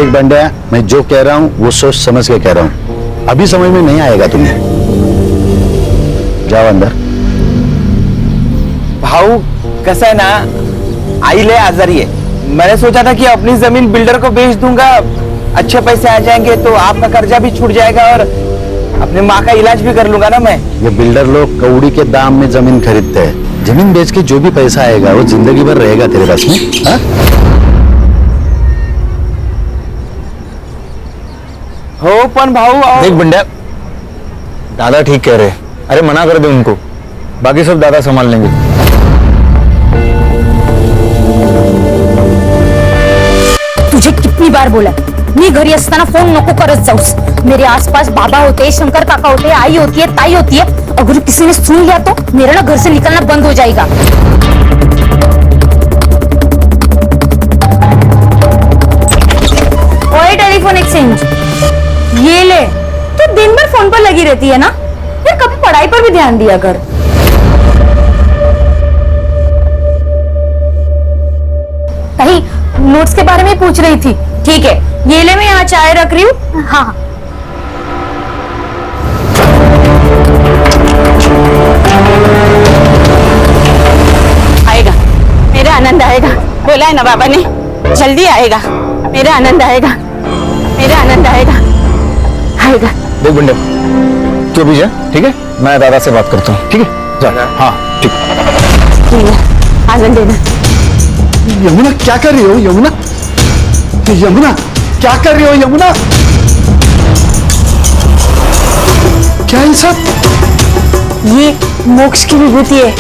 देख बंड्या, मैं जो कह रहा हूँ वो सोच समझ के कह रहा हूँ। अभी समझ में नहीं आएगा तुम्हें। जाओ अंदर। भाऊ कैसा है ना, आई ले आजारी है। मैंने सोचा था कि अपनी जमीन बिल्डर को बेच दूंगा, अच्छे पैसे आ जाएंगे तो आपका कर्जा भी छूट जाएगा और अपने माँ का इलाज भी कर लूंगा ना मैं। ये बिल्डर लोग कौड़ी के दाम में जमीन खरीदते हैं। जमीन बेच के जो भी पैसा आएगा वो जिंदगी भर रहेगा तेरे पास में। हा? हो पण भाऊ देख बंड्या, दादा ठीक कह रहे। अरे मना कर दे उनको, बाकी सब दादा संभाल लेंगे। तुझे कितनी बार बोला मी घरी असताना फोन नको करत जाऊस। मेरे आसपास बाबा होते, शंकर काका होते, आई होती है, ताई होती है। अगर किसी ने सुन लिया तो मेरा ना घर से निकलना बंद हो जाएगा। ओए टेलीफोन एक्सचेंज, ये ले। तो दिन भर फोन पर लगी रहती है ना यार, कभी पढ़ाई पर भी ध्यान दिया कर। कहीं नोट्स के बारे में पूछ रही थी। ठीक है, ये ले, मैं यहाँ चाय रख रही हूँ। हाँ हाँ। आएगा, मेरा आनंद आएगा। बोला है ना बाबा ने, जल्दी आएगा। मेरा आनंद आएगा, मेरा आनंद आएगा, आएगा। देख बंड्या, तू अभी जा, ठीक है? मैं दादा से बात करता हूँ, ठीक है? जा। हाँ ठीक। आनंद देना। यमुना क्या कर रही हो? यमुना, यमुना क्या कर रही हो? यमुना क्या ये सब? ये मोक्ष की विभूति है।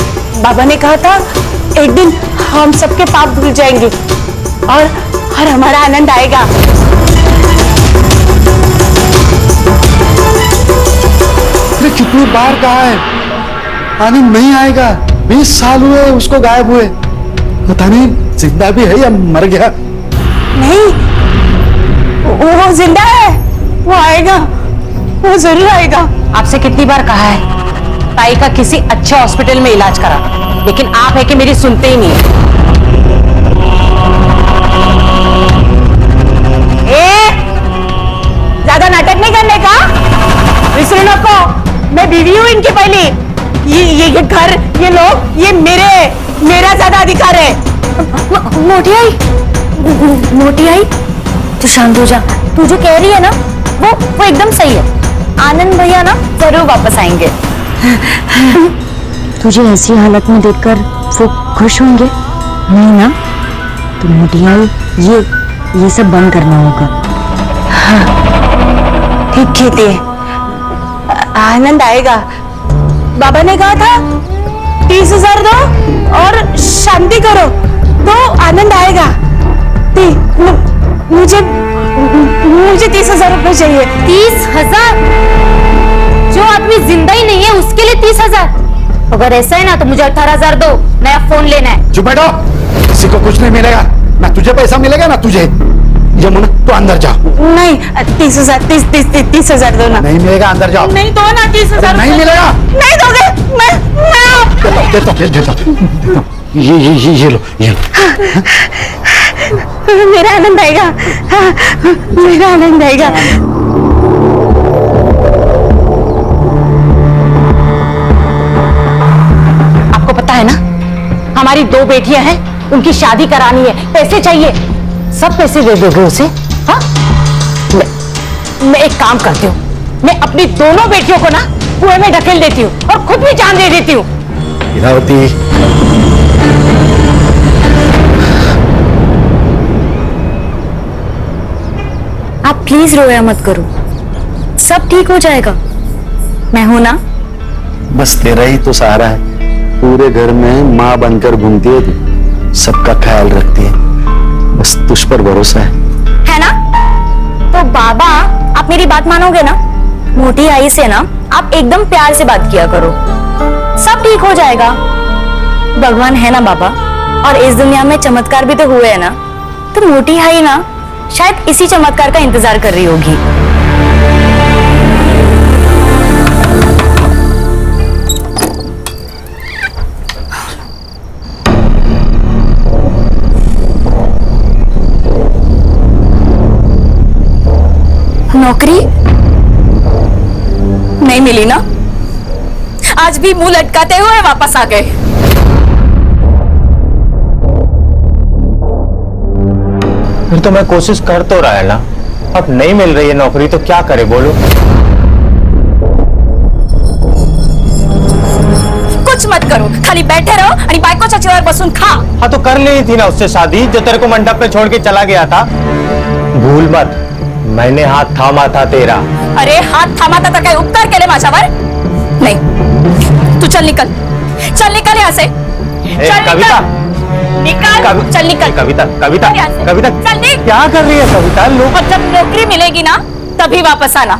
बाबा ने कहा था एक दिन हम सबके पाप धुल जाएंगे और हमारा आनंद आएगा। अरे कितनी बार कहा है आनंद नहीं आएगा। 20 साल हुए उसको गायब हुए, पता नहीं जिंदा भी है या मर गया। नहीं, वो जिंदा है, वो आएगा, वो जरूर आएगा। आपसे कितनी बार कहा है ताई का किसी अच्छे हॉस्पिटल में इलाज करा, लेकिन आप है कि मेरी सुनते ही नहीं है। ज्यादा नाटक नहीं करने का, विसरू नको। मैं बीवी हूँ इनकी पहली। ये घर, ये लोग, ये मेरा ज्यादा अधिकार है। मोटी आई, मोटी आई, तू शांत हो जा। तू जो कह रही है ना वो एकदम सही है। आनंद भैया ना जरूर वापस आएंगे। तुझे ऐसी हालत में देखकर वो खुश होंगे नहीं ना? तो मोटी आई, ये सब बंद करना होगा। हाँ, ठीक कहती है, आनंद आएगा। बाबा ने कहा था 30,000 दो और शांति करो तो आनंद आएगा। मुझे 30,000 रुपए चाहिए। 30,000? जो आदमी जिंदा ही नहीं है उसके लिए 30,000? अगर ऐसा है ना तो मुझे 18,000 दो, नया फोन लेना है। चुप बैठो, किसी को कुछ नहीं मिलेगा। ना तुझे पैसा मिलेगा ना तुझे। यमुना तू अंदर जा। नहीं, 30,000 दो ना। नहीं मिलेगा, अंदर जाओ। नहीं दो ना 30,000। नहीं मिलेगा। नहीं दोगे? मैं देता। ये लो। मेरा आनंद आएगा, हाँ, मेरा आनंद आएगा। आपको पता है ना, हमारी 2 बेटियां हैं, उनकी शादी करानी है, पैसे चाहिए। सब पैसे दे दोगे उसे? हाँ, मैं एक काम करती हूँ, मैं अपनी दोनों बेटियों को ना कुएं में ढकेल देती हूँ और खुद भी जान दे देती हूँ। इरावती, आप प्लीज रोया मत करो, सब ठीक हो जाएगा। मैं हूं ना। बस तेरा ही तो सहारा है। पूरे घर में माँ बनकर घूमती है तू, सबका ख्याल रखती है, बस तुझ पर भरोसा है ना? तो बाबा, आप मेरी बात मानोगे ना? मोटी आई से ना आप एकदम प्यार से बात किया करो, सब ठीक हो जाएगा। भगवान है ना बाबा, और इस दुनिया में चमत्कार भी तो हुए हैं ना। तो मोटी आई ना शायद इसी चमत्कार का इंतजार कर रही होगी। नौकरी नहीं मिली ना? आज भी मुंह लटकाते हुए वापस आ गए। फिर तो मैं कोशिश कर तो रहा है ना। अब नहीं मिल रही है नौकरी तो क्या करे बोलो? कुछ मत करो, खाली बैठे रहो आणि बायकोच्या चेहऱ्यावर बसून खा। हाँ तो कर ली थी ना उससे शादी जो तेरे को मंडप पे छोड़ के चला गया था। भूल मत, मैंने हाथ थामा था तेरा। अरे हात थांबा तर काही उपकार केले माझ्यावर? नहीं, तू चल निकल, चल निकल यहाँ से। चल कविता, निकल, चल निकल। कविता, कविता, यहाँ से। कविता, चल निकल। क्या कर रही है कविता? लोग और जब नौकरी मिलेगी ना तभी वापस आना।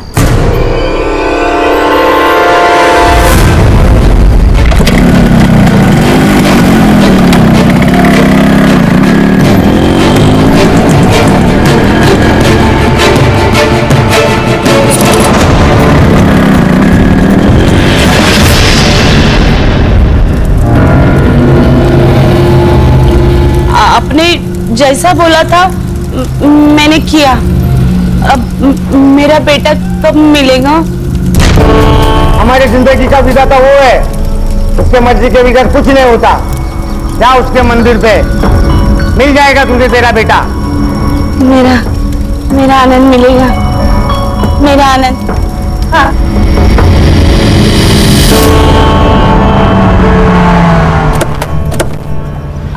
आपने जैसा बोला था मैंने किया। अब मेरा बेटा कब मिलेगा? हमारी जिंदगी का विधाता वो है, उसके मर्जी के बगैर कुछ नहीं होता। जा उसके मंदिर पे, मिल जाएगा तुझे तेरा बेटा। मेरा आनंद मिलेगा, मेरा आनंद। हाँ।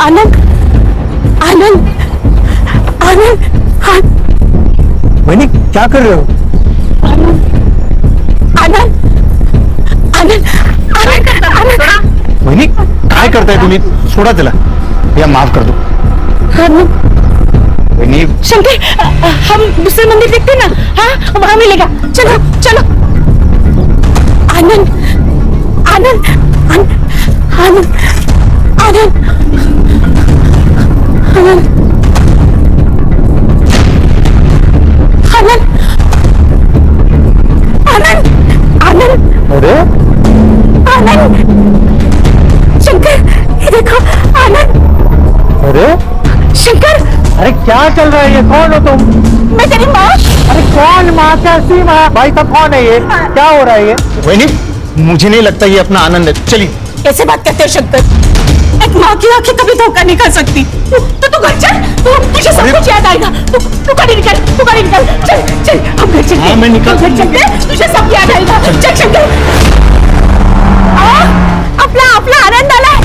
आनंद, आनंद, आनंद, वैनी क्या कर रहे हो? आनंद, आनंद, आनंद, आनंद, वैनी काय करताय तुम्ही? सोडा त्याला, या माफ कर दो। आनंद। वैनी शंकर, हम दूसरे मंदिर देखते ना? हाँ, वहां मिलेगा। चलो चलो। आनंद, आनंद, आनंद, आनंद, आनंद, आनंद, आनंद, आनंद, आनंद, अरे आनंद। शंकर, ये देखो आनंद। अरे शंकर, अरे क्या चल रहा है? ये कौन हो तुम? मैं तेरी माँ। अरे कौन माँ? कैसी माँ? भाई साहब कौन है ये? क्या हो रहा है ये? वैनी मुझे नहीं लगता ये अपना आनंद है। चलिए। कैसे बात करते हो शंकर? एक माँ की आंखें कभी धोखा नहीं खा सकती। तू घर चल, तुझे सब कुछ याद आएगा। तू गाड़ी निकल, तू गाड़ी निकल। चल चल, हम घर चलते हैं। हाँ, मैं निकल- हम घर चलते हैं, तुझे सब याद आएगा। चल शंकर। अपना आनंद आला है।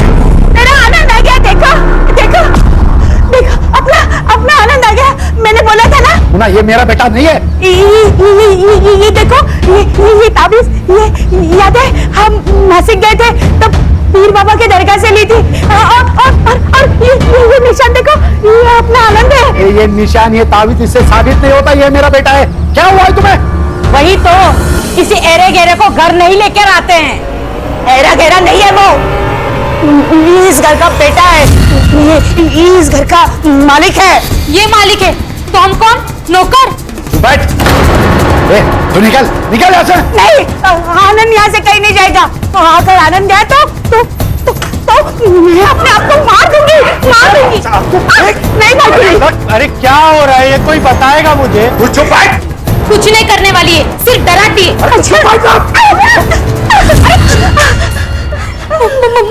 मेरा आनंद आ गया। देखो देखो देखो, अपना आनंद आ गया। मैंने बोला था ना। ना ये मेरा बेटा नहीं है। ये देखो, ये ताबीज, ये याद है हम नासिक गए थे तब पीर बाबा के दरगाह से ली थी। और ये निशान देखो, ये अपना आनंद है। ये निशान, ये ताबीज इससे साबित नहीं होता ये मेरा बेटा है। क्या हुआ है तुम्हें? वही तो, किसी एरे गेरे को घर नहीं लेकर आते हैं। एरा गेरा नहीं है वो, इस घर का बेटा है। ये इस घर का मालिक है। ये मालिक है तो हम कौन? नौकर? बैठ। ए, तू निकल निकल यहाँ से। नहीं, आनंद यहाँ से कहीं नहीं जाएगा। तो अगर आनंद गया तो मैं अपने आप को मार दूंगी। नहीं मारूंगी। अरे क्या हो रहा है? ये कोई बताएगा मुझे? तू चुप बैठ। कुछ नहीं करने वाली है, सिर्फ डराती है।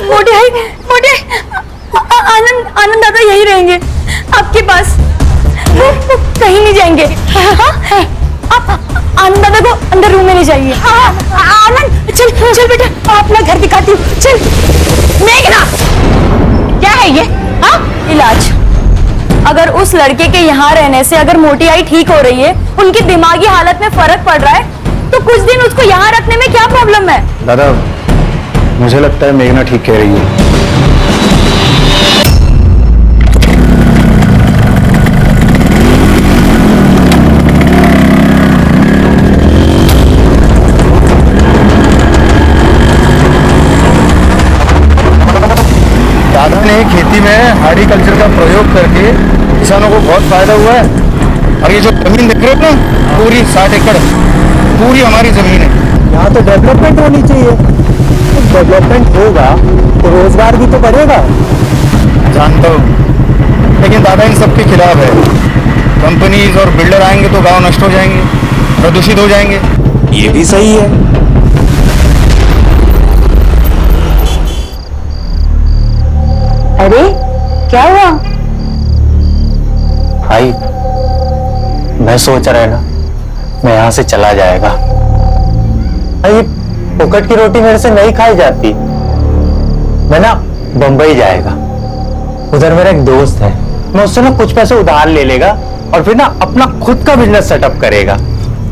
मोटे आनंद दादा यही रहेंगे आपके पास, वो कहीं नहीं जाएंगे। आप आनंद दादा को अंदर रूम में ले जाइए। आनंद चल चल बेटा, अपना घर दिखाती हूँ। चल। मेघना, क्या है ये? हाँ, इलाज। अगर उस लड़के के यहाँ रहने से अगर मोटी आई ठीक हो रही है, उनकी दिमागी हालत में फर्क पड़ रहा है, तो कुछ दिन उसको यहाँ रखने में क्या प्रॉब्लम है? दादा मुझे लगता है मेघना ठीक कह रही है। दादा ने खेती में हॉर्टिकल्चर का प्रयोग करके किसानों को बहुत फायदा हुआ है। और ये जो जमीन देख रहे हो ना, पूरी 60 एकड़ पूरी हमारी जमीन है। यहाँ तो डेवलपमेंट होनी चाहिए। डेवलपमेंट होगा तो रोजगार भी तो बढ़ेगा। जानता हूँ, लेकिन दादा इन सबके खिलाफ है। कंपनीज और बिल्डर आएंगे तो गांव नष्ट हो जाएंगे। प्रदूषित हो जाएंगे। ये भी सही है। अरे क्या हुआ? भाई मैं सोच रहा है ना, मैं यहाँ से चला जाएगा। ये फोकट की रोटी मेरे से नहीं खाई जाती। मैं ना बंबई जाएगा, उधर मेरा एक दोस्त है, मैं उससे ना कुछ पैसे उधार ले लेगा और फिर ना अपना खुद का बिजनेस सेटअप करेगा,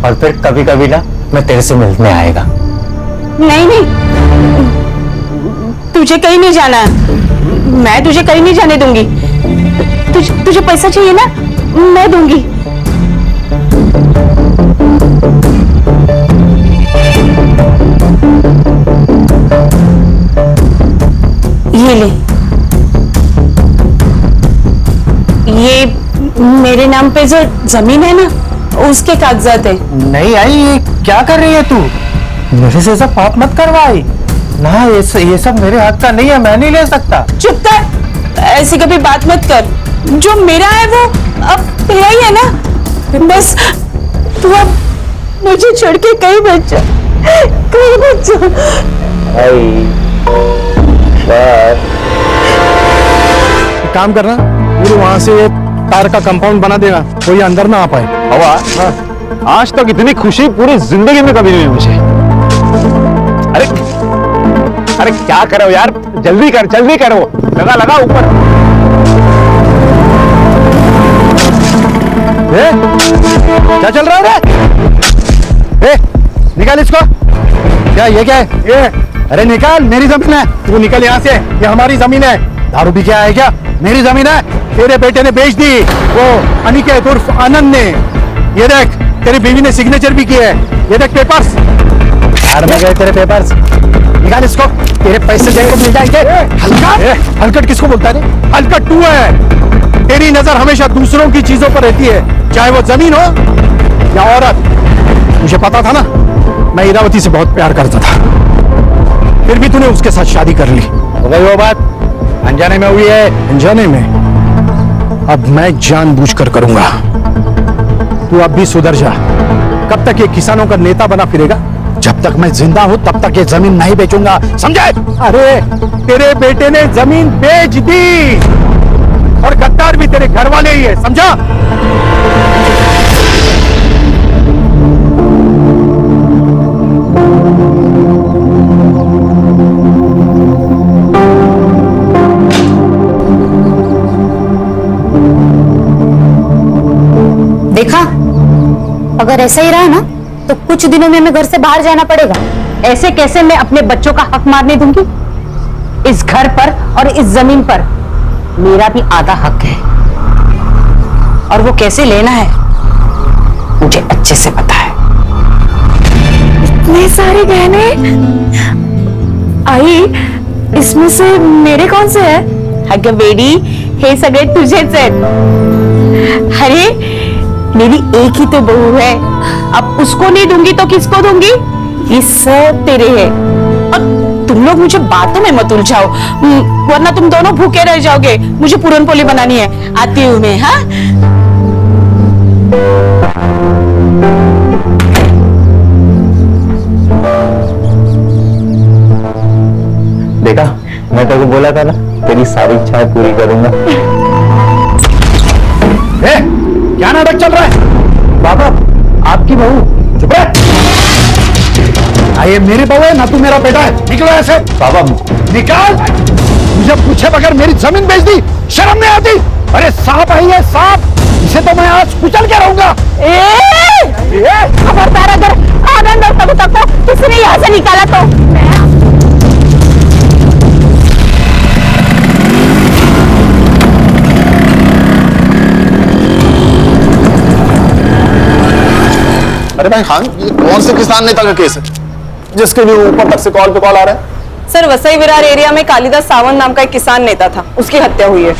और फिर कभी कभी ना मैं तेरे से मिलने आएगा। नहीं नहीं, तुझे कहीं नहीं जाना है, मैं तुझे कहीं नहीं जाने दूंगी। तुझे पैसा चाहिए ना, मैं दूंगी। ये ले, ये मेरे नाम पे जो जमीन है ना, उसके कागजात है। नहीं आई, ये क्या कर रही है तू? मेरे से सब बात मत करवाई ना, ये सब मेरे हाथ का नहीं है, मैं नहीं ले सकता। चुप कर, ऐसी कभी बात मत कर। जो मेरा है वो अब तेरा ही है ना, बस तू अब मुझे छोड़ के कहीं मत जा, कहीं मत जा। एक काम करना, पूरे वहां से ये तार का कंपाउंड बना देना, कोई अंदर ना आ पाए। हवा, आज तक इतनी खुशी पूरी जिंदगी में कभी नहीं हुई मुझे। अरे क्या करो यार, जल्दी करो, लगा ऊपर। क्या चल रहा है रे? निकाल इसको। क्या ये क्या है ये? अरे निकाल, मेरी जमीन है, तू निकल यहाँ से, ये हमारी जमीन है। दारू भी क्या है क्या? मेरी जमीन है, तेरे बेटे ने बेच दी, वो अनिकेत उर्फ आनंद ने। ये देख, तेरी बीवी ने सिग्नेचर भी किया है, ये देख पेपर्स। यार में गए तेरे पेपर्स, निकाल इसको, तेरे पैसे देने को मिल जाएंगे। हलकट, हलकट किसको बोलता है? हलकट तू है। तेरी नजर हमेशा दूसरों की चीजों पर रहती है, चाहे वो जमीन हो या औरत। मुझे पता था ना, मैं इरावती से बहुत प्यार करता था, फिर भी तूने उसके साथ शादी कर ली। हो गई वो बात, अनजाने में हुई है। अनजाने में? अब मैं जानबूझकर करूंगा। तू अब भी सुधर जा। कब तक ये किसानों का नेता बना फिरेगा? जब तक मैं जिंदा हूं तब तक ये जमीन नहीं बेचूंगा, समझे? अरे तेरे बेटे ने जमीन बेच दी, और गद्दार भी तेरे घर वाले ही है, समझा? देखा, अगर ऐसा ही रहा ना तो कुछ दिनों में हमें घर से बाहर जाना पड़ेगा। ऐसे कैसे मैं अपने बच्चों का हक मारने दूंगी? इस घर पर और इस जमीन पर मेरा भी आधा हक है, और वो कैसे लेना है मुझे अच्छे से पता है। इतने सारे गहने आई, इसमें से मेरे कौन से है? अगं बेडी, हे सगळे तुझेच आहेत। अरे मेरी एक ही तो बहू है, अब उसको नहीं दूंगी तो किसको दूंगी? ये सब तेरे हैं। और तुम लोग मुझे बातों में मत उलझाओ, वरना तुम दोनों भूखे रह जाओगे। मुझे पूरन पोली बनानी है, आती हूँ मैं। हाँ, देखा, मैं तेरे को बोला था ना, तेरी सारी इच्छाएं पूरी करूंगा। क्या नाटक चल रहा है? बाबा, आपकी बहू। चुप रह। ये मेरी बहू है ना, तू मेरा बेटा है, निकलो ऐसे। बाबा निकाल, मुझे पूछे बगैर मेरी जमीन बेच दी, शर्म नहीं आती? अरे सांप है ये, सांप, इसे तो मैं आज कुचल के रहूंगा। खबरदार, अगर आनंद और कविता को किसी ने यहाँ से निकाला तो अरे भाई खान, ये कौन से किसान नेता का केस है जिसके लिए ऊपर तक से कॉल पे कॉल आ रहा है? सर, वसई विरार एरिया में कालिदास सावंत नाम का एक किसान नेता था, उसकी हत्या हुई है।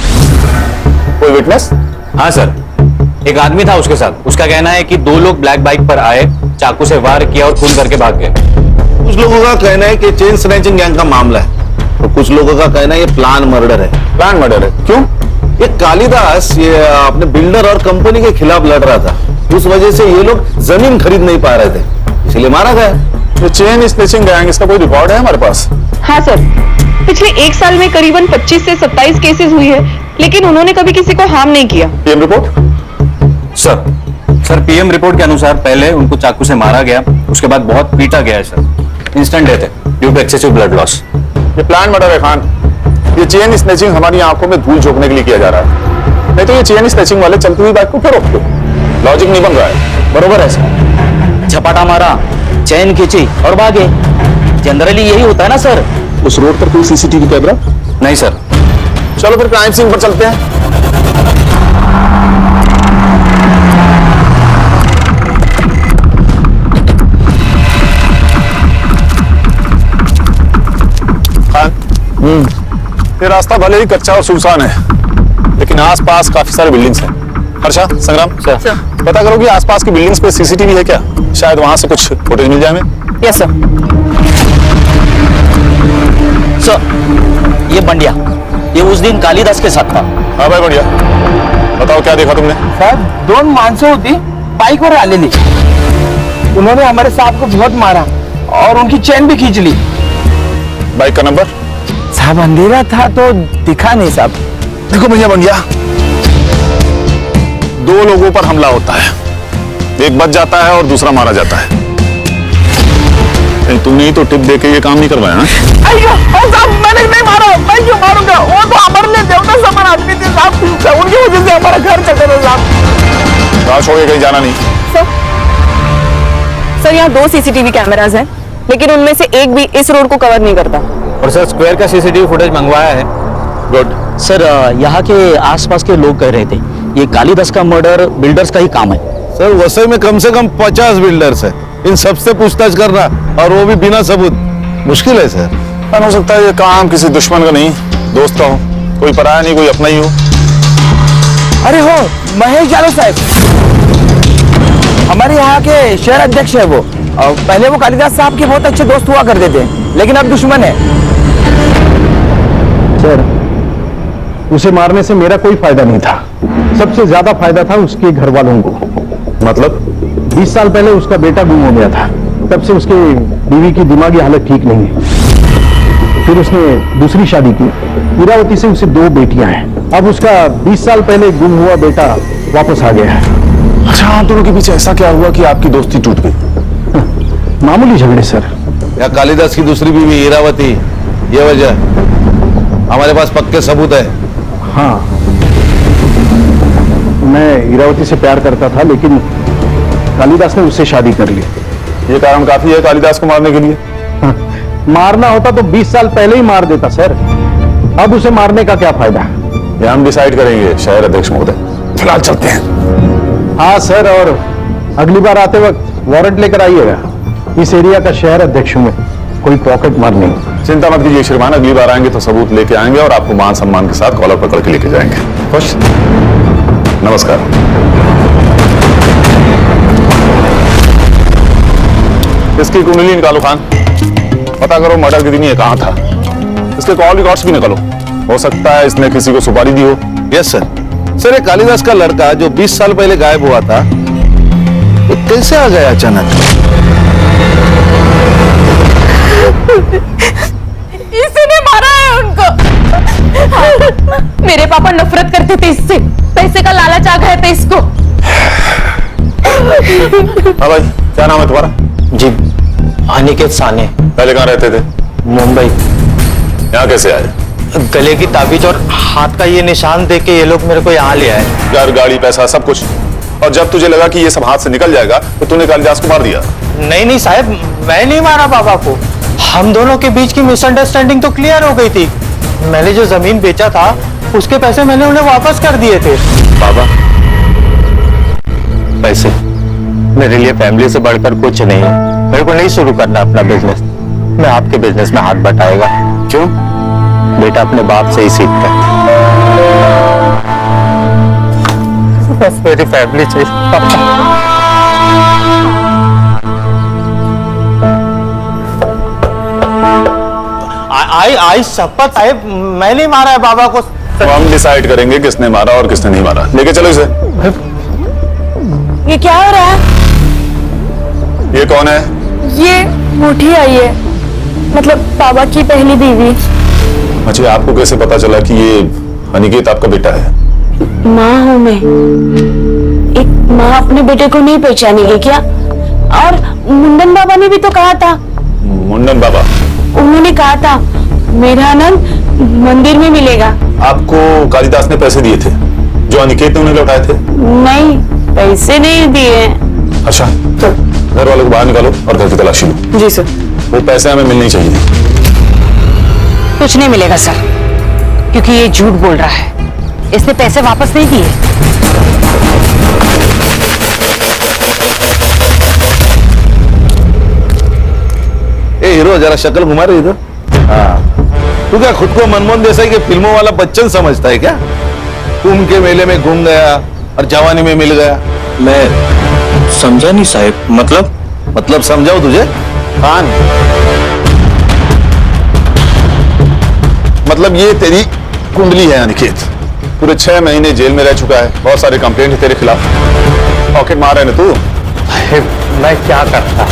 कोई विटनेस? हाँ सर, एक आदमी था उसके साथ। उसका कहना है कि 2 लोग ब्लैक बाइक पर आए, चाकू से वार किया और खून करके भाग गए। कुछ लोगों का कहना है कि चेन स्नैचिंग गैंग का मामला है, तो कुछ लोगों का कहना है ये प्लान मर्डर है। प्लान मर्डर है? क्यों? ये कालिदास ये अपने बिल्डर और कंपनी के खिलाफ लड़ रहा था, उस वजह से ये लोग जमीन खरीद नहीं पा रहे थे, इसलिए मारा गया। ये चेन स्नेचिंग गैंग, इसका कोई रिकॉर्ड है हमारे पास? हाँ सर, पिछले 1 साल में करीबन 25 से 27 केसेस हुई है, लेकिन उन्होंने कभी किसी को हार्म नहीं किया। PM report? Sir PM report के अनुसार पहले उनको चाकू से मारा गया, उसके बाद बहुत पीटा गया है सर। इंस्टेंट डेथ है due to excessive blood loss. ये प्लान मर्डर है खान। ये चेन स्नेचिंग हमारी आंखों में धूल झोंकने के लिए किया जा रहा है, नहीं तो ये चेन स्नेचिंग वाले चलती हुई बाइक को क्यों रोकते? लॉजिक नहीं बन रहा है। बरोबर है सर। झपाटा मारा, चैन खींची और भागे। जनरली यही होता है ना सर। उस रोड पर कोई सीसीटीवी कैमरा? नहीं सर। चलो फिर क्राइम सीन पर चलते हैं। खान, ये रास्ता भले ही कच्चा और सुनसान है, लेकिन आसपास काफी सारे बिल्डिंग्स हैं। हर्षा, संग्राम, पता करो कि आसपास की बिल्डिंग्स पे सीसीटीवी है क्या? शायद वहां से कुछ फुटेज मिल जाए हमें। Yes sir. सर, ये बंडिया, ये उस दिन कालिदास के साथ था। हाँ भाई बढ़िया, बताओ क्या देखा तुमने? सर, 2 माणसं होती बाइक वर आलेली। उन्होंने हमारे साहब को बहुत मारा और उनकी चैन भी खींच ली। बाइक का नंबर? साहब अंधेरा था तो दिखा नहीं साहब। देखो भैया बढ़िया, 2 लोगों पर हमला होता है, एक बच जाता है और दूसरा मारा जाता है। तुमने ही तो टिप देके ये काम नहीं करवाया ना? साहब, मैंने नहीं मारा, मैं क्यों मारूंगा? वो तो हमारे लिए देवता समान आदमी थे साहब, उनकी वजह से हमारा घर चले गए साहब। रात छोड़ के कहीं जाना नहीं। सर, यहाँ 2 सीसीटीवी कैमराज हैं, लेकिन उनमें से एक भी इस रोड को कवर नहीं करता। और सर स्क्वायर का सीसीटीवी फुटेज मंगवाया है। गुड। सर, यहाँ के आसपास के लोग कह रहे थे ये कालिदास का मर्डर बिल्डर्स का ही काम है। सर वसई में कम से कम 50 बिल्डर्स है, इन सबसे पूछताछ करना और वो भी बिना सबूत मुश्किल है सर। हो सकता है ये काम किसी दुश्मन का नहीं, दोस्त का हो, कोई पराया नहीं, कोई अपना ही हो। अरे हो, महेश यादव साहब हमारे यहाँ के शहर अध्यक्ष है वो। और पहले वो कालिदास साहब के बहुत अच्छे दोस्त हुआ करते थे, लेकिन अब दुश्मन है। सर, उसे मारने से मेरा कोई फायदा नहीं था, सबसे ज्यादा फायदा था उसके घर वालों को। मतलब? 20 साल पहले उसका बेटा गुम हो गया था, तब से उसके बीवी की दिमागी हालत ठीक नहीं है। फिर उसने दूसरी शादी की, इरावती से उसे 2 बेटियां हैं। अब उसका 20 साल पहले गुम हुआ बेटा वापस आ गया है। अच्छा, आप दोनों के बीच ऐसा क्या हुआ कि आपकी दोस्ती टूट गई? मामूली झगड़े सर। या कालिदास की दूसरी बीवी इरावती, ये वजह? हमारे पास पक्के सबूत है। हाँ, मैं इरावती से प्यार करता था, लेकिन कालिदास ने उससे शादी कर ली। ये कारण काफी है कालिदास को मारने के लिए? मारना होता तो 20 साल पहले ही मार देता सर, अब उसे मारने का क्या फायदा? ये हम डिसाइड करेंगे शहर अध्यक्ष महोदय, फिलहाल चलते हैं। हाँ सर, और अगली बार आते वक्त वारंट लेकर आइएगा। इस एरिया का शहर अध्यक्ष हूं मैं, कोई पॉकेट मार नहीं। चिंता मत कीजिए श्रीमान, अगली बार आएंगे तो सबूत लेके आएंगे और आपको मान सम्मान के साथ कॉलर पकड़ के लेके जाएंगे। खुश? नमस्कार। इसकी कुंडली निकालो खान, पता करो मर्डर के दिन ये कहां था। इसके कॉल रिकॉर्ड्स भी निकालो, हो सकता है इसने किसी को सुपारी दी हो। Yes sir. सर, ये कालिदास का लड़का जो 20 साल पहले गायब हुआ था, ये कैसे आ गया अचानक? इसने मारा है उनको। मेरे पापा नफरत करते थे इससे, पैसे का लालच आ गया था इसको। हाँ भाई, क्या नाम है तुम्हारा? जी, अनिकेत साने। पहले कहाँ रहते थे? मुंबई। यहाँ कैसे आए? गले की ताबीज और हाथ का ये निशान देख के ये लोग मेरे को यहाँ ले आए। घर, गाड़ी, पैसा सब कुछ, और जब तुझे लगा कि ये सब हाथ से निकल जाएगा तो तूने कालिदास को मार दिया। नहीं नहीं साहब, मैं नहीं मारा पापा को। हम दोनों के बीच की मिसअंडरस्टैंडिंग तो क्लियर हो गई थी। मैंने जो जमीन बेचा था उसके पैसे मैंने उन्हें वापस कर दिए थे। बाबा, पैसे मेरे लिए फैमिली से बढ़कर कुछ नहीं है। मेरे को नहीं शुरू करना अपना बिजनेस, मैं आपके बिजनेस में हाथ बटाएगा। क्यों? बेटा अपने बाप से ही सीखता है। बस मेरी फैमिली चाहिए। आई शपथ साहब, मैं नहीं मारा है बाबा को। तो हम डिसाइड करेंगे किसने मारा और किसने नहीं मारा। लेके चलो इसे। ये क्या हो रहा है? ये कौन है? ये मोटी आई है, मतलब बाबा की पहली बीवी। अच्छा, आपको कैसे पता चला कि ये अनिकेत आपका बेटा है? माँ हूँ मैं। एक माँ अपने बेटे को नहीं पहचानेगी क्या? और मुंडन बाबा ने भी तो कहा था। मुंडन बाबा? उन्होंने कहा था मेरा आनंद मंदिर में मिलेगा। आपको कालिदास ने पैसे दिए थे जो अनिकेत ने उन्हें लौटाए थे? नहीं, पैसे नहीं दिए। अच्छा, तो घर वालों को बाहर निकालो और घर की तलाशी लो। जी सर। वो पैसे हमें मिलने चाहिए। कुछ नहीं मिलेगा सर, क्योंकि ये झूठ बोल रहा है। इसने पैसे वापस नहीं दिए। ए हीरो, जरा शक्ल घुमा रही इधर। हाँ, तू क्या खुद को मनमोहन देसाई के फिल्मों वाला बच्चन समझता है क्या? कुंभ के मेले में घूम गया और जवानी में मिल गया। मैं समझा नहीं साहब। मतलब समझाओ तुझे? खान, मतलब ये तेरी कुंडली है अनिकेत। पूरे 6 महीने जेल में रह चुका है, बहुत सारे कंप्लेंट है तेरे खिलाफ। पॉकेट मार है ना तू। मैं क्या करता?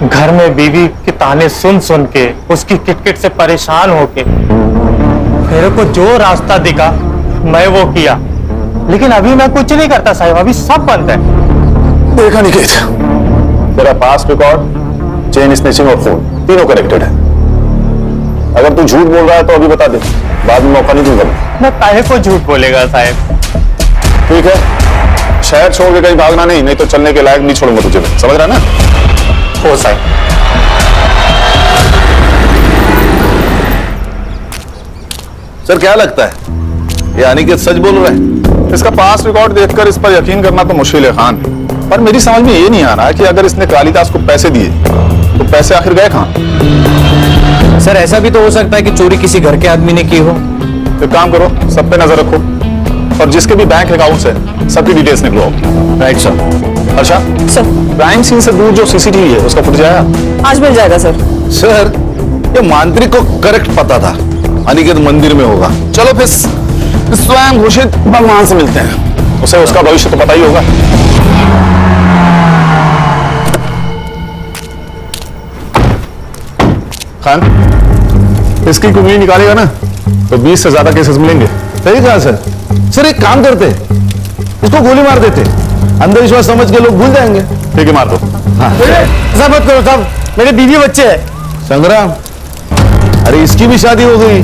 घर में बीवी के ताने सुन सुन के, उसकी किटकिट से परेशान होके मेरे को जो रास्ता दिखा मैं वो किया, लेकिन अभी मैं कुछ नहीं करता साहब। अभी सब बंद है। देखा अनिकेत, तेरा पास रिकॉर्ड, चेन स्नैचिंग और फोन तीनों कनेक्टेड है। अगर तू झूठ बोल रहा है तो अभी बता दे, बाद में मौका नहीं दूंगा। मैं काहे को झूठ बोलेगा साहब? ठीक है, शहर छोड़ के कहीं भागना नहीं तो चलने के लायक नहीं छोड़ूंगा तुझे। समझ रहा ना? हो साहब। सर क्या लगता है ये अनिकेत सच बोल रहा है? इसका पास रिकॉर्ड देखकर इस पर यकीन करना तो मुश्किल है खान, पर मेरी समझ में ये नहीं आ रहा कि अगर इसने कालिदास को पैसे दिए तो पैसे आखिर गए कहां? सर ऐसा भी तो हो सकता है कि चोरी किसी घर के आदमी ने की हो। तो काम करो, सब पे नजर रखो और जिसके भी बैंक अकाउंट्स है सबकी डिटेल्स निकलो। Right sir. अच्छा सर, क्राइम सीन से दूर जो सीसीटीवी है उसका फुटेज आया? आज मिल जाएगा सर। सर, ये मांत्रिक को करेक्ट पता था अनिकेत मंदिर में होगा। चलो फिर स्वयं घोषित भगवान से मिलते हैं, उसे उसका भविष्य तो पता ही होगा। खान, इसकी कुंडली निकालेगा ना तो 20 से ज्यादा केसेस मिलेंगे। सही कहा सर। सर एक काम करते, उसको गोली मार देते, अंधविश्वास समझ के लोग भूल जाएंगे। ठीक है, मार दो। ऐसा मत करो साहब, मेरे बीवी बच्चे हैं। संग्राम, अरे इसकी भी शादी हो गई।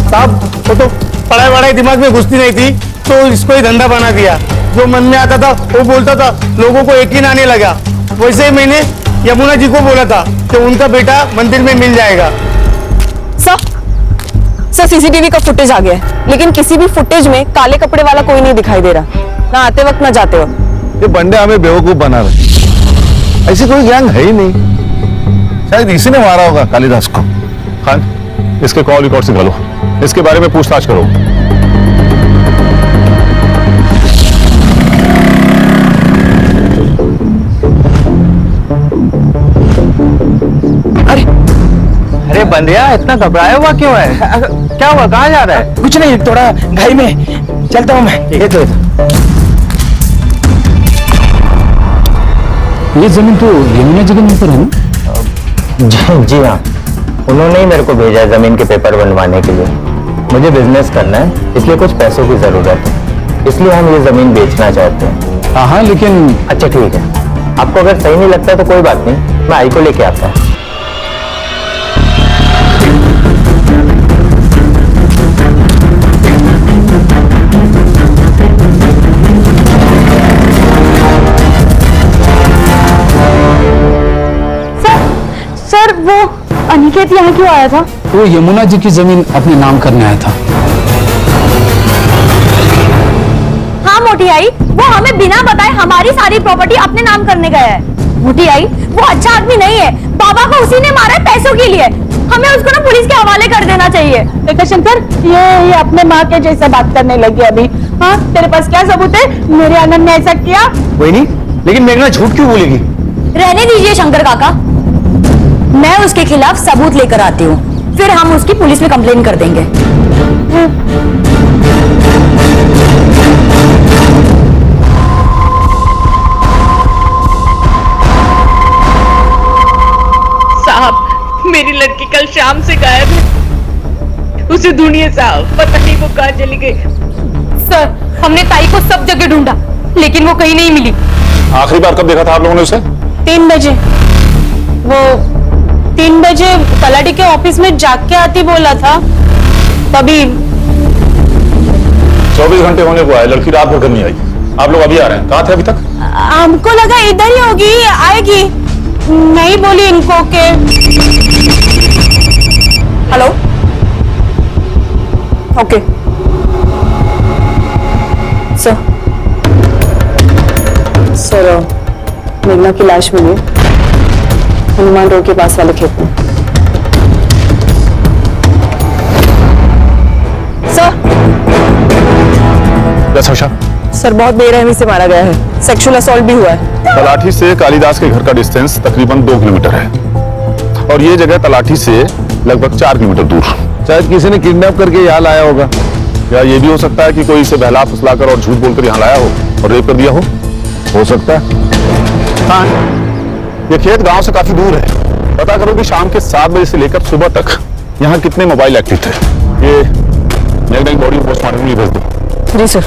साहब वो तो पढ़ाई वढ़ाई दिमाग में घुसती नहीं थी, तो इसको ही धंधा बना दिया। जो मन में आता था वो बोलता था, लोगों को यकीन आने लगा। वैसे ही मैंने यमुना जी को बोला था कि उनका बेटा मंदिर में मिल जाएगा। सर सीसीटीवी का फुटेज आ गया है, लेकिन किसी भी फुटेज में काले कपड़े वाला कोई नहीं दिखाई दे रहा, ना आते वक्त ना जाते वक्त। ये बंदे हमें बेवकूफ बना रहे। ऐसी कोई गैंग है ही नहीं। शायद इसी ने मारा होगा कालिदास को। खान, इसके कॉल रिकॉर्ड निकालो, इसके बारे में पूछताछ करो। अरे बंदिया, इतना घबराया हुआ क्यों है? क्या हुआ, कहाँ जा रहा है? कुछ नहीं, थोड़ा घाई में चलता हूँ मैं। ये तो ये जमीन तो यमुना जी के नाम पर है ना? जी हाँ, उन्होंने ही मेरे को भेजा है जमीन के पेपर बनवाने के लिए। मुझे बिजनेस करना है, इसलिए कुछ पैसों की जरूरत है, इसलिए हम ये जमीन बेचना चाहते हैं। हाँ, लेकिन अच्छा ठीक है, आपको अगर सही नहीं लगता तो कोई बात नहीं, मैं आई को लेके आता हूँ। सर वो अनिकेत यहाँ क्यों आया था? वो यमुना जी की जमीन अपने नाम करने आया था। हाँ मोटी आई, वो हमें बिना बताए हमारी सारी प्रॉपर्टी अपने नाम करने गया है। मोटी आई, वो अच्छा आदमी नहीं है, बाबा को उसी ने मारा है पैसों के लिए। हमें उसको ना पुलिस के हवाले कर देना चाहिए। देखा शंकर, ये अपने माँ के जैसा बात करने लगी अभी। हाँ, तेरे पास क्या सबूत है मेरे आनंद ने ऐसा किया? कोई नहीं, लेकिन मेघना झूठ क्यों बोलेगी? रहने दीजिए शंकर काका, मैं उसके खिलाफ सबूत लेकर आती हूँ, फिर हम उसकी पुलिस में कंप्लेन कर देंगे। से ढूंढिए साहब, पता नहीं वो कहाँ चली गई। सर, हमने ताई को सब जगह ढूंढा लेकिन वो कहीं नहीं मिली। आखिरी बार कब देखा था आप लोगों ने उसे? 3 बजे। वो 3 बजे तलाटी के ऑफिस में जाग के आती बोला था, तभी। 24 घंटे होने को आए, लड़की रात भर घर नहीं आई। आप लोग अभी आ रहे हैं, कहाँ थे अभी तक? हमको लगा इधर ही होगी, आएगी। नहीं बोली इनको के। हेलो, ओके सर, मेघना की लाश मिली हनुमान रोड के पास वाले खेत में। सर बहुत बेरहमी से मारा गया है, सेक्सुअल असॉल्ट भी हुआ है। तलाठी से कालिदास के घर का डिस्टेंस तकरीबन 2 किलोमीटर है और ये जगह तलाठी से लगभग 4 किलोमीटर दूर। शायद किसी ने किडनैप करके यहाँ लाया होगा, या ये भी हो सकता है कि कोई इसे बहला फुसलाकर और झूठ बोलकर यहाँ लाया हो और रेप कर दिया हो सकता है। हाँ, ये खेत गांव से काफी दूर है। पता करो कि शाम के 7 बजे से लेकर सुबह तक यहाँ कितने मोबाइल एक्टिव थे। ये मेघना की बॉडी पोस्टमार्टम के लिए भेज दो। जी सर।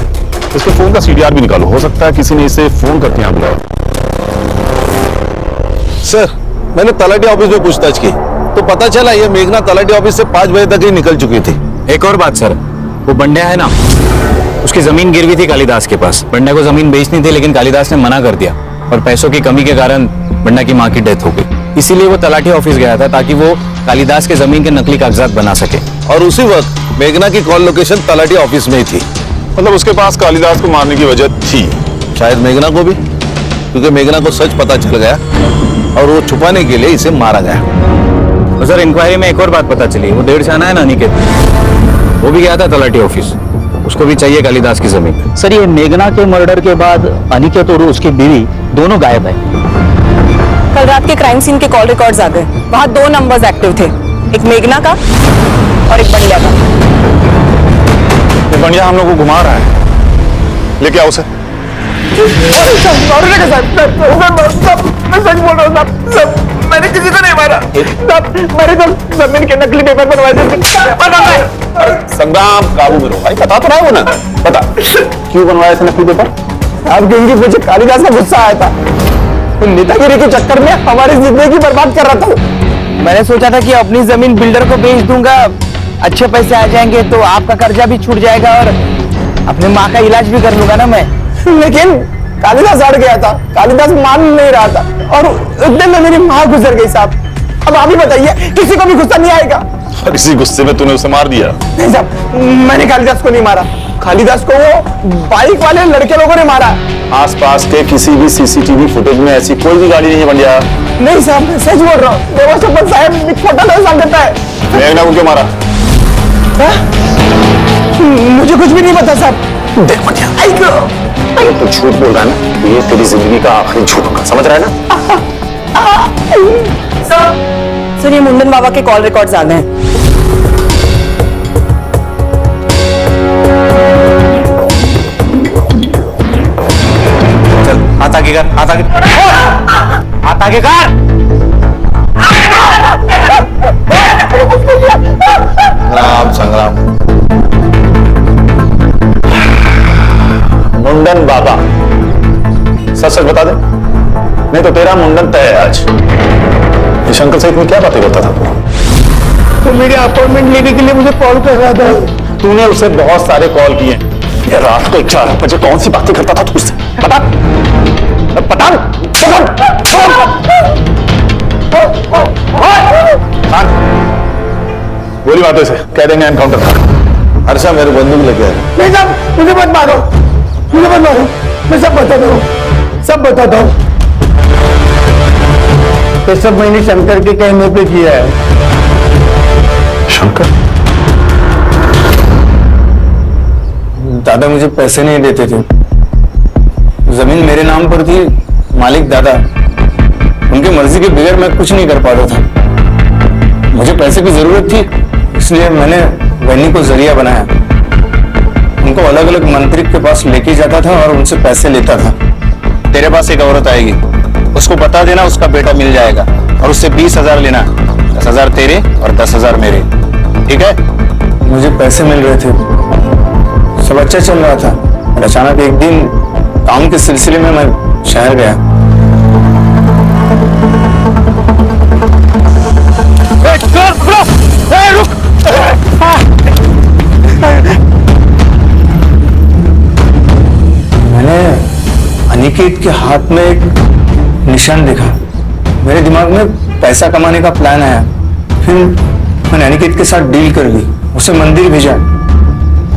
इसके फोन का CDR भी निकालो, हो सकता है किसी ने इसे फोन करके यहाँ बुलाया। सर, मैंने तलाटी ऑफिस में पूछताछ की तो पता चला ये मेघना तलाटी ऑफिस से 5 बजे तक ही निकल चुकी थी। एक और बात सर, वो बंड्या है ना, उसकी जमीन गिरवी थी कालिदास के पास। बंड्या को जमीन बेचनी थी लेकिन कालिदास ने मना कर दिया और पैसों की कमी के कारण बंड्या की मां की डेथ हो गई। इसीलिए वो तलाठी ऑफिस गया था ताकि वो कालिदास के जमीन के नकली कागजात बना सके। और उसी वक्त मेघना की कॉल लोकेशन तलाटी ऑफिस में ही थी। मतलब उसके पास कालिदास को मारने की वजह थी। शायद मेघना को भी, क्योंकि मेघना को सच पता चल गया और वो छुपाने के लिए इसे मारा गया। तो सर इंक्वायरी में एक और बात पता चली, वो डेढ़ छाना है ना अनिकेत, वो भी गया था तलाटी ऑफिस, उसको भी चाहिए कालिदास की जमीन। सर, ये मेघना के मर्डर के बाद अनिकेत और उसकी बीवी दोनों गायब है। कल रात के क्राइम सीन के कॉल रिकॉर्ड्स आ गए, वहाँ 2 नंबर्स एक्टिव थे, एक मेघना का और एक बंड्या का। ये बंड्या हम लोग को घुमा रहा है, लेके आओ उसे। मैं सच बोल रहा हूँ, मैंने किसी को नहीं मारा। मैंने तो जमीन के नकली पेपर बनवाए थे। संग्राम, काबू में रहो भाई, बता तो रहा है वो ना, बता क्यों बनवाया था नकली पेपर? अब क्योंकि मुझे कालिदास का गुस्सा आया था, नेतागिरी के चक्कर में हमारी जिंदगी बर्बाद कर रहा था। मैंने सोचा था कि अपनी जमीन बिल्डर को बेच दूंगा, अच्छे पैसे आ जाएंगे तो आपका कर्जा भी छूट जाएगा और अपने माँ का इलाज भी कर लूंगा ना मैं। लेकिन कालिदास अड़ गया था, कालिदास मान नहीं रहा था और उतने में मेरी माँ गुजर गई साहब। अब आप ही बताइए, किसी को भी गुस्सा नहीं आएगा? और इसी गुस्से में तूने उसे मार दिया? नहीं साहब, मैंने कालिदास को नहीं मारा, कालिदास को वो बाइक वाले लड़के लोगों ने मारा। आसपास के किसी भी CCTV फुटेज में ऐसी कोई भी गाड़ी नहीं है बंड्या। नहीं साहब, मैं सच बोल रहा हूँ, देवा सरपंच साहब खोटा इल्जाम देता है। मेघना को क्यों मारा? मुझे कुछ भी नहीं पता साहब। देख बंड्या, अगर तू झूठ बोल रहा है ना, तो ये तेरी जिंदगी का आखिरी झूठ होगा, समझ रहा है ना? सर, ये मुंडन बाबा के कॉल रिकॉर्ड्स आ गए हैं। चल हाथ आगे कर, हाथ आगे, हाथ आगे कर। राम संग्राम, मुंडन बाबा, सच सच बता दे, नहीं तो तेरा मुंडन तय है आज। ये शंकर से इतनी क्या बातें करता था तू? तो मेरे अपॉइंटमेंट लेने के लिए मुझे कॉल कर रहा था। तूने उसे बहुत सारे कॉल किए, ये रात को 11 बजे कौन सी बातें करता था तू उससे? बता बता, बोली बातों से कह देंगे एनकाउंटर था। हर्षा मेरे बंदूक लेके आए। नहीं साहब, मुझे मत मारो, मुझे मत मारो, मैं सब बताता हूँ, सब बताता हूँ। ये सब मैंने शंकर के कहने पे किया है। शंकर? दादा मुझे पैसे नहीं देते थे, जमीन मेरे नाम पर थी, मालिक दादा, उनकी मर्जी के बगैर मैं कुछ नहीं कर पा रहा था। मुझे पैसे की जरूरत थी, इसलिए मैंने वैनी को जरिया बनाया। उनको अलग अलग मंत्री के पास लेके जाता था और उनसे पैसे लेता था। तेरे पास एक औरत आएगी, उसको बता देना उसका बेटा मिल जाएगा और उससे 20,000 लेना, 10,000 तेरे और 10,000 मेरे, ठीक है? मुझे पैसे मिल रहे थे, सब अच्छा चल रहा था। और अचानक एक दिन काम के सिलसिले में मैं शहर गया। मैंने अनिकेत के हाथ में एक निशान देखा। मेरे दिमाग में पैसा कमाने का प्लान आया। फिर मैंने अनिकेत के साथ डील कर ली, उसे मंदिर भेजा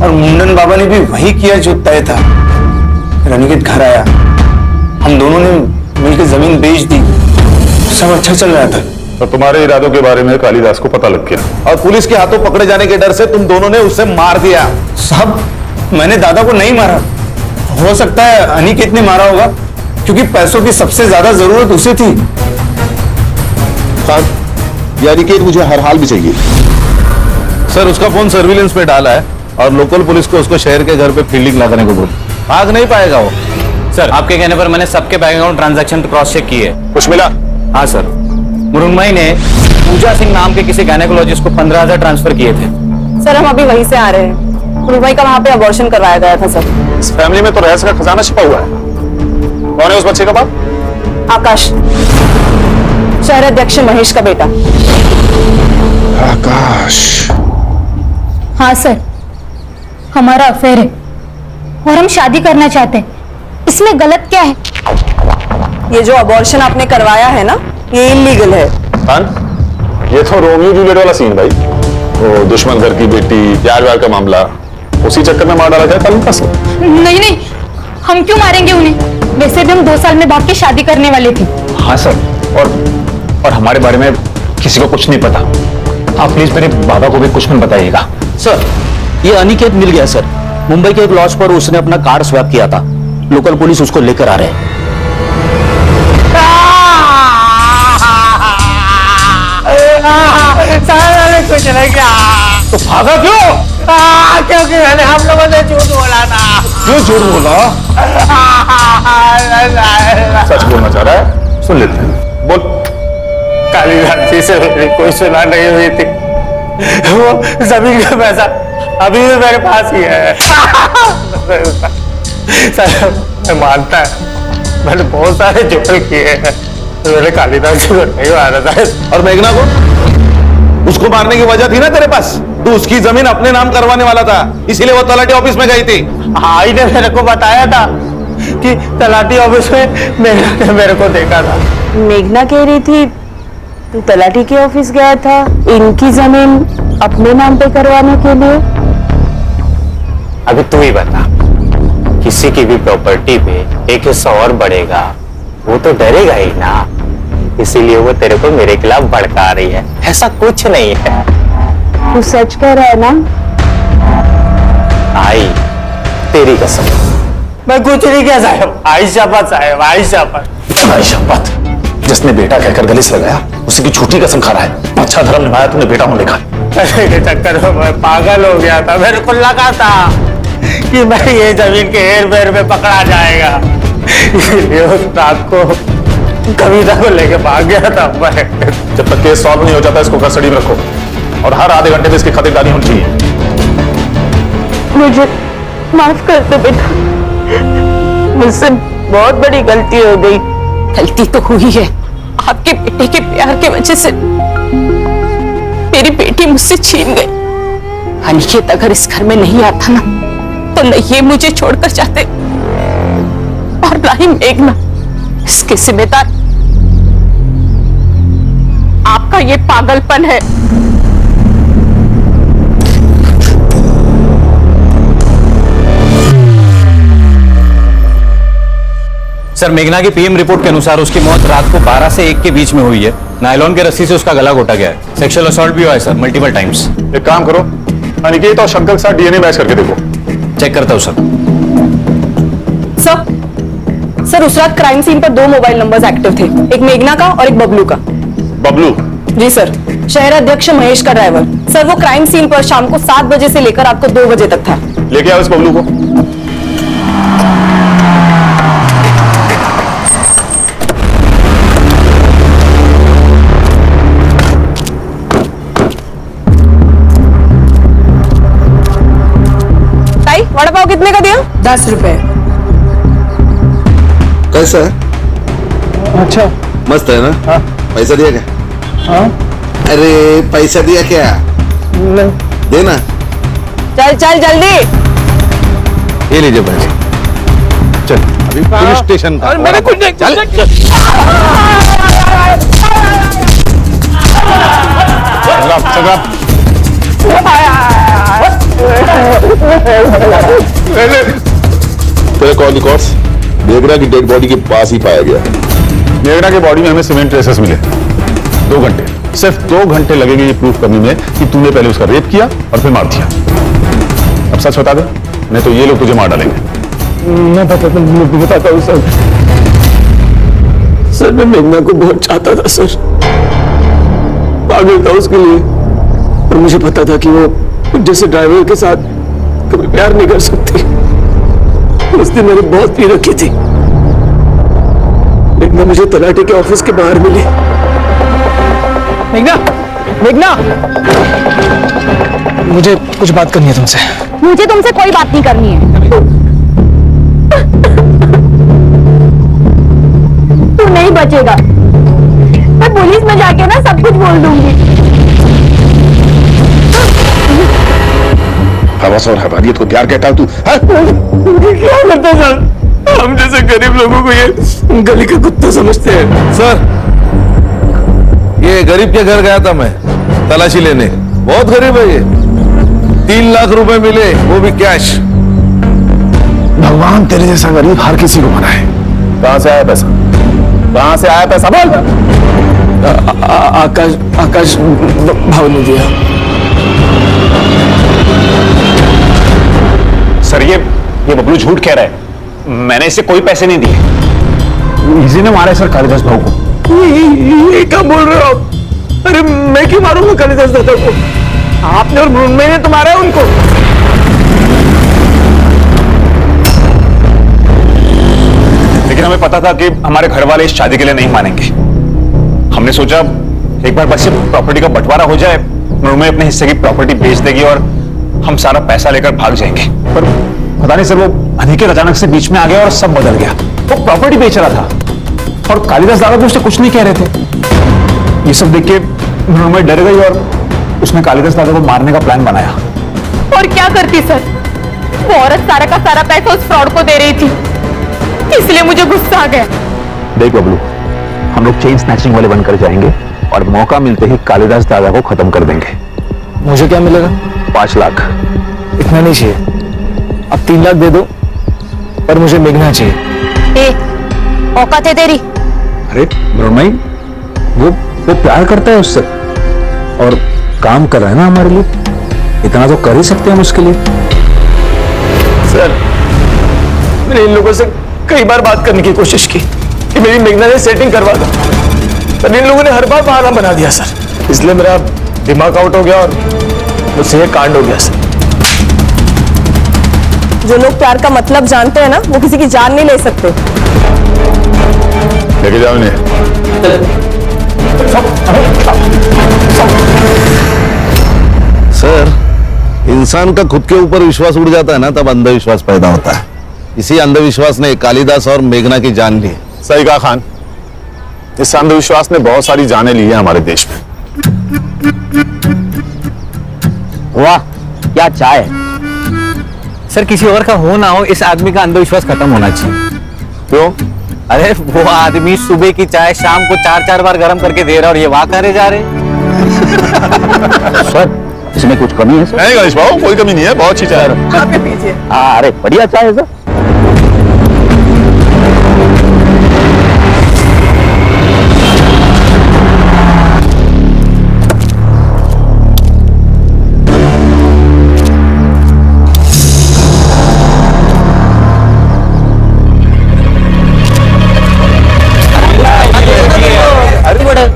और मुंडन बाबा ने भी वही किया जो तय था। फिर अनिकेत घर आया, हम दोनों ने मिलकर जमीन बेच दी, सब अच्छा चल रहा था। तो तुम्हारे इरादों के बारे में कालीदास को पता लग गया और पुलिस के हाथों पकड़े जाने के डर से तुम दोनों ने उसे मार दिया। साहब, मैंने दादा को नहीं मारा। हो सकता है अनिकेत ने मारा होगा, क्योंकि पैसों की सबसे ज्यादा जरूरत उसे थी। साहब, ये अनिकेत मुझे हर हाल में चाहिए। सर, उसका फोन सर्विलेंस में डाला है और लोकल पुलिस को उसको शहर के घर पे फील्डिंग लगाने को बोल। भाग नहीं पाएगा वो। सर, आपके कहने पर मैंने सबके bank account transaction cross check किए। कुछ मिला? हाँ सर, मुरुंगमई ने पूजा सिंह नाम के किसी गायनेकोलॉजिस्ट को 15,000 ट्रांसफर किए थे। सर, हम अभी वहीं से आ रहे हैं। मुरुंगमई का वहाँ पे अबॉर्शन करवाया गया था सर। इस फैमिली में तो रहस्य का खजाना छिपा हुआ है। कौन है उस बच्चे का बाप? आकाश, शहराध्यक्ष महेश का बेटा। आकाश। हाँ सर, हमारा अफेयर है और हम शादी करना चाहते हैं। इसमें गलत क्या है? ये जो अबॉर्शन आपने करवाया है ना, ये इलीगल है। ये तो रोमियो जूलियट वाला सीन भाई। वो दुश्मन घर की बेटी, प्यार व्यार का मामला, उसी चक्कर में मार डाला जाए तालुका से। नहीं नहीं, हम क्यों मारेंगे उन्हें? वैसे भी हम 2 साल में भाग के शादी करने वाले थे। हाँ सर, और हमारे बारे में किसी को कुछ नहीं पता। आप प्लीज मेरे बाबा को भी कुछ मत बताइएगा। सर, ये अनिकेत मिल गया सर। मुंबई के एक लॉज पर उसने अपना कार्ड स्वैप किया था। लोकल पुलिस उसको लेकर आ रहे हैं। कुछ नहीं किया। तो भागा क्यों? क्योंकि मैंने हम लोगों ने झूठ बोला था। क्यों झूठ बोला? सच बोलना चाह रहा है, सुन लेते हैं। बोल। कालीदास जी से मेरी कोई सुना नहीं हुई थी। वो जमीन का पैसा अभी भी मेरे पास ही है। सर, मैं मानता है मैंने बहुत सारे जुगल किए हैं, मैंने कालीदास जी को नहीं मारा था। और मेघना को? उसको मारने की वजह थी ना तेरे पास। तू उसकी जमीन अपने नाम करवाने वाला था, इसीलिए वो तलाटी ऑफिस में गई थी। आई ने मेरे को बताया था कि तलाटी ऑफिस में मेघना ने मेरे को देखा था। मेघना कह रही थी तू तलाटी के ऑफिस गया था इनकी जमीन अपने नाम पे करवाने के लिए। अभी तू ही बता, किसी की भी प्रॉपर्टी पे एक हिस्सा और बढ़ेगा, वो तो डरेगा ही ना। इसीलिए वो तेरे को मेरे खिलाफ भड़का रही है। ऐसा कुछ नहीं है। तू सच कह रहा है ना? आई तेरी कसम। मैं कुछ नहीं किया साहब। आई शपथ साहब, आई शपथ। तुम्हारी शपथ। जिसने बेटा कहकर गले से लगाया, उसी की झूठी कसम खा रहा है। अच्छा धर्म निभाया तुमने बेटा होने का। पैसे के चक्कर में मैं पागल हो गया था। मेरे को लगा था कि मैं ये जमीन के हेर फेर में पकड़ा जाएगा, इसलिए उस रात को कविता को लेके भाग गया था मैं। जब तक केस सॉल्व नहीं हो जाता, इसको कस्टडी में रखो और हर आधे घंटे में इसकी खातिरदारी होनी चाहिए। मुझे माफ कर दो बेटा, मुझसे बहुत बड़ी गलती हो गई। गलती तो हुई है। आपके बेटे के प्यार की वजह से मेरी बेटी मुझसे छीन गई। अनिकेत अगर इस घर में नहीं आता ना, तो न ये मुझे छोड़कर जाते और ना ही मेघना। इसके जिम्मेदार आपका ये पागलपन है। सर, मेघना की पीएम रिपोर्ट के अनुसार उसकी मौत रात को 12 से 1 के बीच में हुई है। नायलॉन के रस्सी से उसका गला घोटा गया है। सेक्सुअल असॉल्ट भी हुआ है सर, मल्टीपल टाइम्स। एक काम करो, अनिकेत और शंकर के साथ डीएनए मैच करके देखो। चेक करता हूं सर। सर, उस रात क्राइम सीन पर 2 मोबाइल नंबर्स एक्टिव थे, एक मेघना का और एक बबलू का। बबलू? जी सर, शहराध्यक्ष महेश का ड्राइवर। सर, वो क्राइम सीन पर शाम को 7 बजे से लेकर आपको 2 बजे तक था। लेके आओ इस बबलू को। वड़ा पाव कितने का दिया? 10 रुपए। कैसा है? अच्छा। मस्त है ना? हाँ। पैसा दिया क्या? हाँ। अरे पैसा दिया क्या? नहीं। देना। चल चल जल्दी। ये लीजिए पैसे। चल अभी पुलिस स्टेशन का। और मैंने कुछ नहीं चल तेरे कॉल रिकॉर्ड्स मेघना की डेड बॉडी के पास ही पाया गया। मेघना की बॉडी में हमें सीमेंट ट्रेसेस मिले। 2 घंटे, सिर्फ 2 घंटे लगेंगे ये प्रूफ करने में कि तूने पहले उसका रेप किया और फिर मार दिया। अब सच बता दे, नहीं तो ये लोग तुझे मार डालेंगे। मैं बताता हूँ सर। सर मैं मेघना को बहुत चाहता था सर, पागल था उसके लिए, और मुझे पता था कि वो जैसे ड्राइवर के साथ कभी प्यार नहीं कर सकती। उस दिन मैंने बहुत पी रखी थी। मेघना मुझे तलाटी के ऑफिस के बाहर मिली। मेघना, मेघना, मुझे कुछ बात करनी है तुमसे। मुझे तुमसे कोई बात नहीं करनी है। तू नहीं बचेगा। मैं पुलिस में जाके ना सब कुछ बोल दूंगी। हवस और हवानियत को प्यार कहता तू? क्या करता सर? हम जैसे गरीब लोगों को ये गली का कुत्ता समझते हैं। सर, ये गरीब के घर गया था मैं तलाशी लेने। बहुत गरीब है ये। 3 लाख रुपए मिले, वो भी कैश। भगवान तेरे जैसा गरीब हर किसी को बनाए। कहां से आया पैसा? कहां से आया पैसा बोल? आकाश भाव ने दिया। सर ये बबलू झूठ कह रहा है। मैंने इसे कोई पैसे नहीं दिए। इसी ने मारा है सर कालिदास भाऊ को। ये क्या बोल रहे हो आप? अरे मैं क्यों मारूंगा कालिदास दादा को? आपने और मृण्मयी ने तो मारा है उनको। लेकिन हमें पता था कि हमारे घर वाले इस शादी के लिए नहीं मानेंगे। हमने सोचा एक बार बस प्रॉपर्टी का बंटवारा हो जाए, मृण्मयी अपने हिस्से की प्रॉपर्टी बेच देगी और हम सारा पैसा लेकर भाग जाएंगे। पर पता नहीं सर, वो अनिकेत अचानक से बीच में आ गया और सब बदल गया। वो प्रॉपर्टी बेच रहा था और कालिदास दादा भी उससे कुछ नहीं कह रहे थे। ये सब देख के मृण्मयी डर गई और उसने कालिदास दादा को मारने का प्लान बनाया। और क्या करती सर? वो औरत सारा का सारा पैसा उस फ्रॉड को दे रही थी, इसलिए मुझे गुस्सा आ गया। देख बबलू, हम लोग चेन स्नैचिंग वाले बनकर जाएंगे और मौका मिलते ही कालिदास दादा को खत्म कर देंगे। मुझे क्या मिलेगा? 5 लाख। इतना नहीं चाहिए, अब 3 लाख दे दो, पर मुझे मेघना चाहिए। औकात है तेरी? अरे मृण्मयी, वो प्यार करता है उससे और काम कर रहा है ना हमारे लिए, इतना तो कर ही सकते हैं हम उसके लिए। सर, मैंने इन लोगों से कई बार बात करने की कोशिश की कि मेरी मेघना से सेटिंग करवा दो, पर इन लोगों ने हर बार बहाना बना दिया सर। इसलिए मेरा दिमाग आउट हो गया और मुझसे ये कांड हो गया सर। जो लोग प्यार का मतलब जानते हैं ना, वो किसी की जान नहीं ले सकते। लेके जाओ इन्हें। सर, इंसान का खुद के ऊपर विश्वास उड़ जाता है ना, तब अंधविश्वास पैदा होता है। इसी अंधविश्वास ने कालिदास और मेघना की जान ली। सही कहा खान, इस अंधविश्वास ने बहुत सारी जानें ली है हमारे देश में। वाह क्या चाय। सर, किसी और का हो ना हो, इस आदमी का अंधविश्वास खत्म होना चाहिए। क्यों? अरे वो आदमी सुबह की चाय शाम को 4-4 बार गर्म करके दे रहा और ये वाह करे जा रहे। सर, इसमें कुछ कमी है सर? नहीं गणेश भाऊ, कोई कमी नहीं है, बहुत अच्छी चाय है। आपके पीछे। अरे बढ़िया चाय है सर।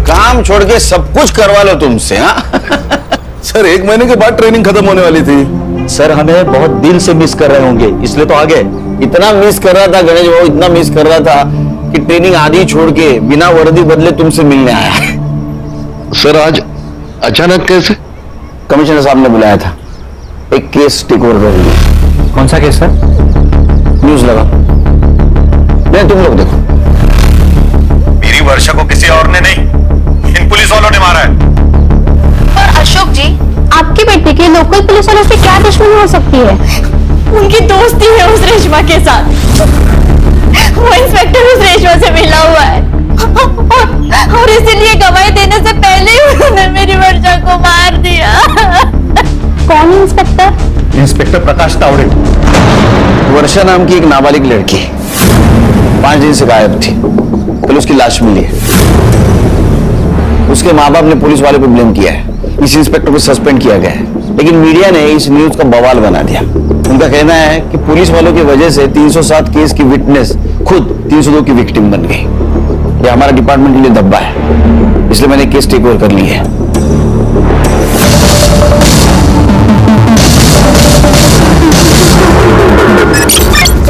काम छोड़ के सब कुछ करवा लो तुमसे। हाँ सर, 1 महीने के बाद ट्रेनिंग खत्म होने वाली थी। सर हमें बहुत दिल से मिस कर रहे होंगे, इसलिए तो आ गए। इतना मिस कर रहा था गणेश भाऊ, इतना मिस कर रहा था कि ट्रेनिंग आधी छोड़ के बिना वर्दी बदले तुमसे मिलने आया। सर आज अचानक कैसे? कमिश्नर साहब ने बुलाया था, एक केस टेक ओवर कर लिया। कौन कौन सा केस है? न्यूज लगा, नहीं तुम लोग देखो। मेरी वर्षा को किसी और ने नहीं, इन पुलिस वालों ने मारा है। और अशोक जी, आपकी बेटी के लोकल पुलिस वालों से क्या दुश्मनी हो सकती है? उनकी दोस्ती है उस रेशमा के साथ। वो इंस्पेक्टर उस रेशमा से मिला हुआ है और इसीलिए गवाही देने से पहले ही उन्होंने मेरी वर्षा को मार दिया। कौन इंस्पेक्टर? इंस्पेक्टर प्रकाश तावड़े। वर्षा नाम की एक नाबालिग लड़की 5 दिन से गायब थी, कल उसकी लाश मिली है। उसके माँ बाप ने पुलिस वाले को ब्लेम किया है, इस इंस्पेक्टर को सस्पेंड किया गया है, लेकिन मीडिया ने इस न्यूज का बवाल बना दिया। उनका कहना है कि पुलिस वालों की वजह से 307 केस की विटनेस खुद 302 की विक्टिम बन गई। ये हमारा डिपार्टमेंट के लिए धब्बा है, इसलिए मैंने केस टेक ओवर कर ली है।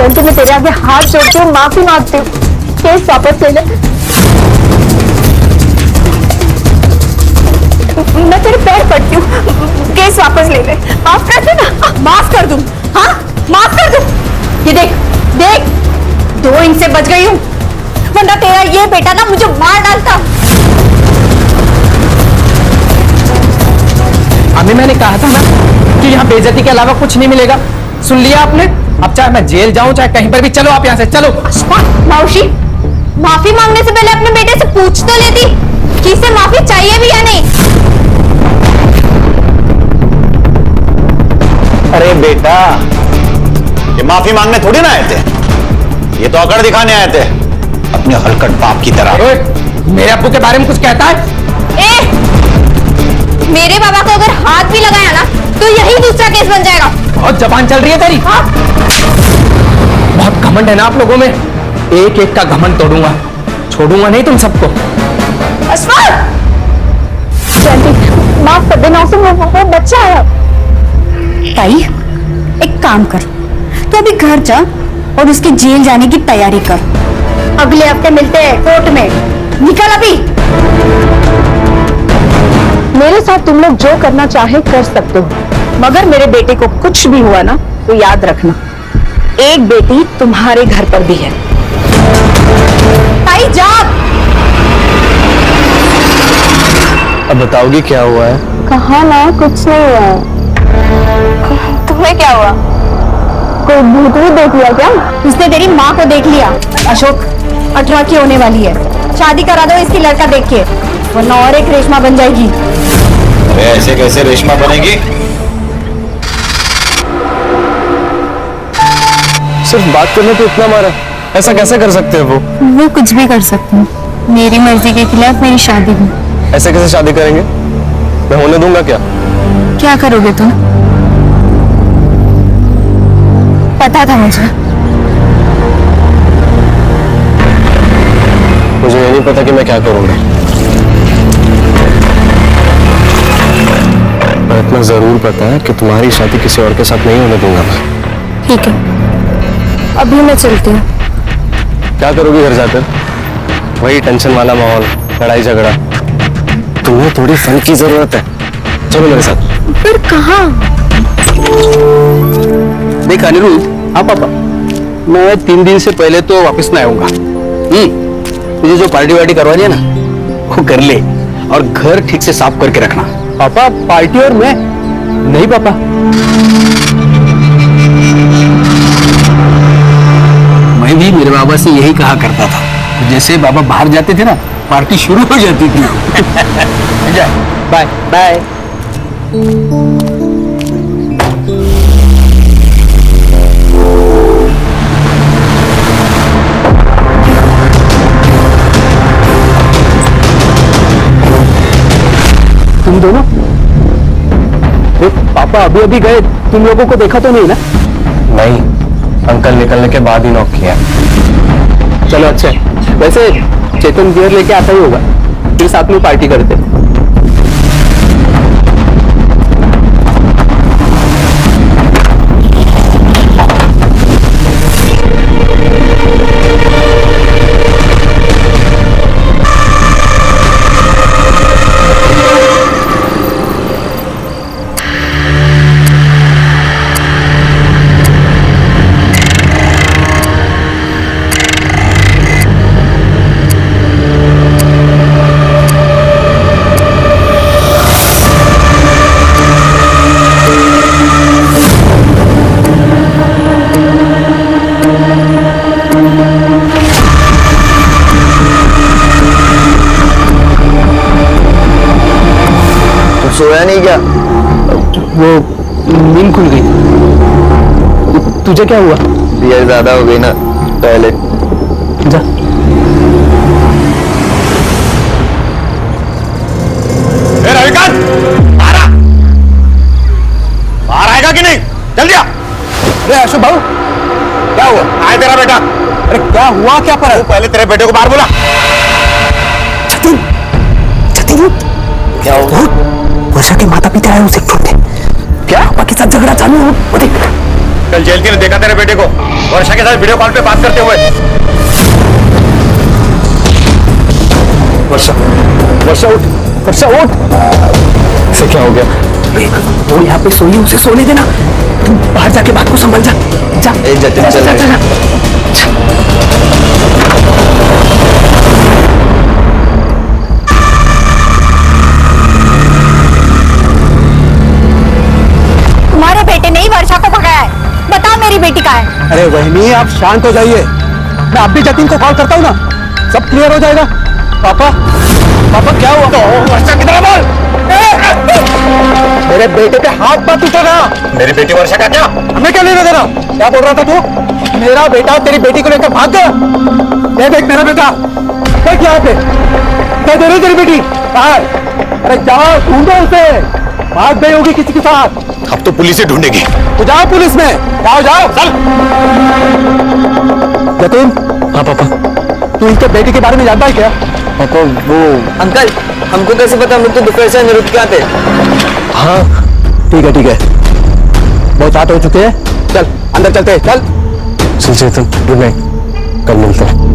तो मैं तेरे आगे हाथ जोड़ती हूँ, माफी मांगती हूँ, केस वापस ले ले। मैं तेरे पैर पड़ती हूँ, केस वापस ले ले। माफ कर दे ना। माफ कर दूं? हाँ, माफ कर दूं? ये देख देख, 2 इंच से बच गई हूँ, वरना तेरा ये बेटा ना मुझे मार डालता। अभी मैंने कहा था ना कि यहाँ बेइज्जती के अलावा कुछ नहीं मिलेगा। सुन लिया आपने? अब चाहे मैं जेल जाऊं चाहे कहीं पर भी, चलो आप यहाँ से चलो। मौसी, माफी मांगने से पहले अपने बेटे से पूछ तो लेती कि इसे माफी चाहिए भी या नहीं। अरे बेटा, ये माफी मांगने थोड़ी ना आए थे, ये तो अकड़ दिखाने आए थे अपने हलकट बाप की तरह। मेरे अब्बू के बारे में कुछ कहता है? मेरे बाबा को अगर हाथ भी लगाया ना तो यही दूसरा केस बन जाएगा। बहुत जबान चल रही है तेरी। हाँ? बहुत घमंड है ना आप लोगों में, एक एक का घमंड तोड़ूंगा, छोड़ूंगा नहीं तुम सबको। माफ कर देना उसे, वो बच्चा है। ताई, एक काम कर, तू अभी घर जा और उसके जेल जाने की तैयारी कर। अगले हफ्ते मिलते हैं कोर्ट में। निकल अभी। मेरे साथ तुम लोग जो करना चाहे कर सकते हो, मगर मेरे बेटे को कुछ भी हुआ ना तो याद रखना, एक बेटी तुम्हारे घर पर भी है। ताई जा। अब बताओगी क्या हुआ है? कहा ना कुछ नहीं हुआ है। तुम्हें क्या हुआ? कोई भूत भी देख लिया क्या? उसने तेरी माँ को देख लिया। अशोक, 18 की होने वाली है, शादी करा दो इसकी लड़का देख के, वरना और एक रेशमा बन जाएगी। अरे ऐसे कैसे रेशमा बनेगी? सिर्फ बात करने पे इतना मारा, ऐसा कैसे कर सकते हो? वो कुछ भी कर सकती हूँ, मेरी मर्जी के खिलाफ मेरी शादी हुई। ऐसे कैसे शादी करेंगे? मैं होने दूंगा क्या? क्या करोगे तुम? पता था मुझे ये नहीं पता कि मैं क्या करूंगा, पर इतना जरूर पता है कि तुम्हारी शादी किसी और के साथ नहीं होने दूंगा मैं। ठीक है, अभी मैं चलती हूँ। क्या करोगी घर जाकर? वही टेंशन वाला माहौल, लड़ाई झगड़ा। तुम्हें थोड़ी फन की जरूरत है, चलो मेरे साथ। फिर कहाँ? देख अनिरुद्ध, हाँ पापा, मैं 3 दिन से पहले तो वापस नहीं आऊंगा। तुझे जो पार्टी वार्टी करवानी है ना वो कर ले, और घर ठीक से साफ करके रखना। पापा पार्टी और मैं नहीं पापा, मैं भी मेरे बाबा से यही कहा करता था, जैसे बाबा बाहर जाते थे ना पार्टी शुरू हो जाती थी। Bye bye. तुम दोनों? पापा अभी अभी गए, तुम लोगों को देखा तो नहीं ना? नहीं, अंकल निकलने के बाद ही नॉक किया। चलो अच्छा, वैसे चेतन गियर लेके आता ही होगा, फिर साथ में पार्टी करते। सोया नहीं क्या? वो नींद खुल गई। तुझे क्या हुआ? बियर ज्यादा हो गई ना, टॉयलेट जा। रविकांत, बाहर आएगा कि नहीं? जल्दी आ। अरे अशोक बाबू, क्या हुआ? आए तेरा बेटा? अरे क्या हुआ, क्या पर? तू पहले तेरे बेटे को बाहर बुला। जतिन, जतिन, क्या हुआ? वर्षा के माता पिता आए उसे ढूंढने। क्या पापा के साथ झगड़ा चालू हो? वो देख। कल जेलती ने देखा तेरे बेटे को वर्षा के साथ वीडियो कॉल पे बात करते हुए। वर्षा, वर्षा उठ, वर्षा उठ। इसे क्या हो गया? वो यहाँ पे सोई, उसे सोने देना। तुम बाहर जाके बात को संभल जा। जा। ए जतिन चल। तुम्हारे बेटे ने ही वर्षा को भगाया है। बता मेरी बेटी कहाँ है? अरे वहिनी, आप शांत हो जाइए। मैं अब भी जतिन को कॉल करता हूँ ना, सब क्लियर हो जाएगा। पापा, पापा क्या हुआ? वर्षा किधर बोल? मेरे बेटे पे हाथ मत उठाना। मेरी बेटी वर्षा का क्या? हमें क्या लेना देना? क्या बोल रहा था तू? मेरा बेटा तेरी बेटी को लेकर भाग गया। ये देख मेरा बेटा, देख यहाँ पे। क्या दे रही तेरी बेटी? बाहर। अरे जाओ, ढूंढो उसे। भाग गई होगी किसी के साथ। अब तो पुलिस ही ढूंढेगी। तो जाओ पुलिस में, जाओ जाओ। चल। जतिन। हाँ पापा। तू इसके बेटी के बारे में जानता है क्या? पापा वो अंकल, हमको कैसे पता? हम लोग तो दोपहर से अनिरुद्ध के आते। हाँ ठीक है, ठीक है। बहुत रात हो चुके हैं, चल अंदर चलते हैं। चल चल चेतन, गुड नाइट, कल मिलते हैं।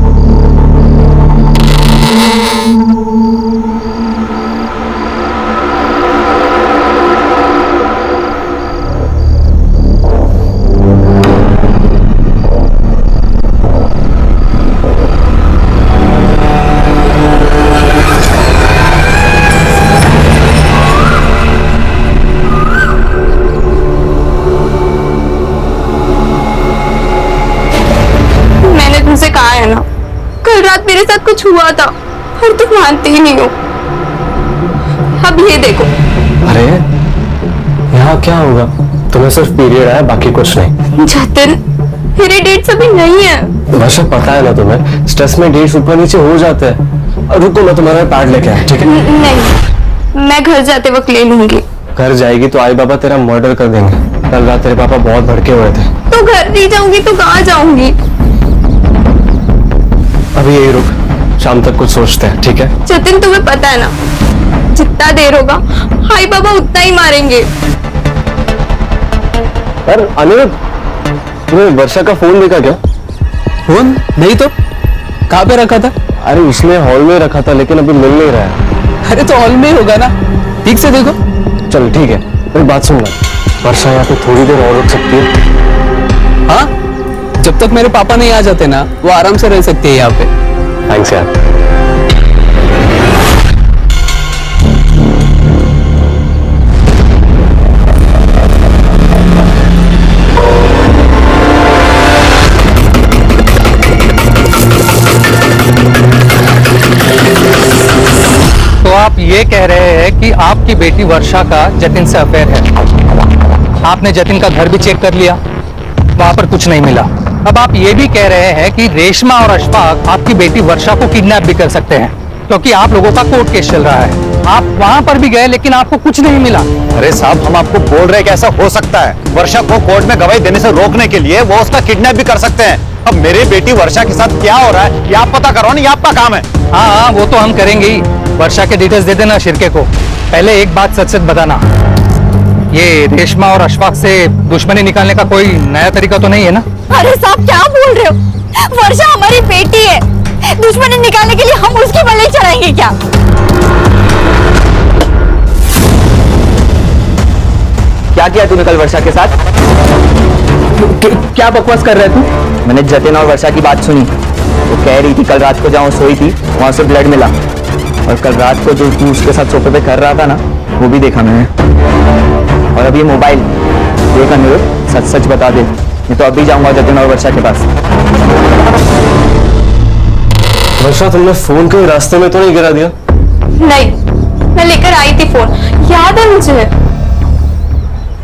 तुमसे कहा है ना, कल रात मेरे साथ कुछ हुआ था और तुम मानते ही नहीं हो। अब ये देखो। अरे यहाँ क्या होगा? तुम्हें सिर्फ पीरियड है, बाकी कुछ नहीं। जतिन, मेरे डेट्स अभी नहीं है। वैसे पता है ना तुम्हें, स्ट्रेस में डेट्स ऊपर नीचे हो जाते हैं। और रुको, मैं तुम्हारा पैड लेके आया, ठीक है? नहीं, मैं घर जाते वक्त ले लूंगी। घर जाएगी तो आई बाबा तेरा मर्डर कर देंगे। कल रात तेरे पापा बहुत भड़के हुए थे। तो घर नहीं जाऊंगी तो कहाँ जाऊंगी? अभी यही रुक, शाम तक कुछ सोचते हैं, ठीक है? जतिन, तुम्हें पता है ना, जितना देर होगा हाई बाबा उतना ही मारेंगे। पर अनिरुद्ध, तूने वर्षा का फोन देखा क्या? फोन नहीं तो कहाँ पे रखा था? अरे उसने हॉल में रखा था, लेकिन अभी मिल नहीं रहा है। अरे तो हॉल में ही होगा ना, ठीक से देखो। चल ठीक है, मेरी बात सुन ले। वर्षा यहाँ पे थोड़ी देर और रुक सकती है। हाँ, जब तक मेरे पापा नहीं आ जाते ना, वो आराम से रह सकती है यहाँ पे। थैंक्स यार। तो आप ये कह रहे हैं कि आपकी बेटी वर्षा का जतिन से अफेयर है। आपने जतिन का घर भी चेक कर लिया, वहां पर कुछ नहीं मिला। अब आप ये भी कह रहे हैं कि रेशमा और अशफाक आपकी बेटी वर्षा को किडनैप भी कर सकते हैं, क्योंकि आप लोगों का कोर्ट केस चल रहा है। आप वहां पर भी गए लेकिन आपको कुछ नहीं मिला। अरे साहब, हम आपको बोल रहे हैं कि ऐसा हो सकता है। वर्षा को कोर्ट में गवाही देने से रोकने के लिए वो उसका किडनैप भी कर सकते हैं। अब मेरी बेटी वर्षा के साथ क्या हो रहा है ये आप पता करो ना, ये आपका काम है। हाँ, वो तो हम करेंगे ही। वर्षा के डिटेल्स दे देना शिरके को। पहले एक बात सच सच बताना, ये रेशमा और अशफाक से दुश्मनी निकालने का कोई नया तरीका तो नहीं है ना? अरे साहब, क्या बोल रहे हो? वर्षा हमारी बेटी है, दुश्मनी निकालने के लिए हम उसकी बलि चढ़ाएंगे क्या? क्या किया तूने कल वर्षा के साथ? क्या बकवास कर रहे तू? मैंने जतिन और वर्षा की बात सुनी। वो कह रही थी कल रात को जहाँ सोई थी वहां से ब्लड मिला, और कल रात को जो तू उसके साथ सोफे पे कर रहा था ना, वो भी देखा मैंने। और अब ये मोबाइल देख अनिरुद्ध, सच सच बता दे, नहीं तो अभी जाऊंगा जतिन और वर्षा के पास। वर्षा, तुमने फोन कहीं रास्ते में तो नहीं गिरा दिया? नहीं, मैं लेकर आई थी फोन, याद है मुझे।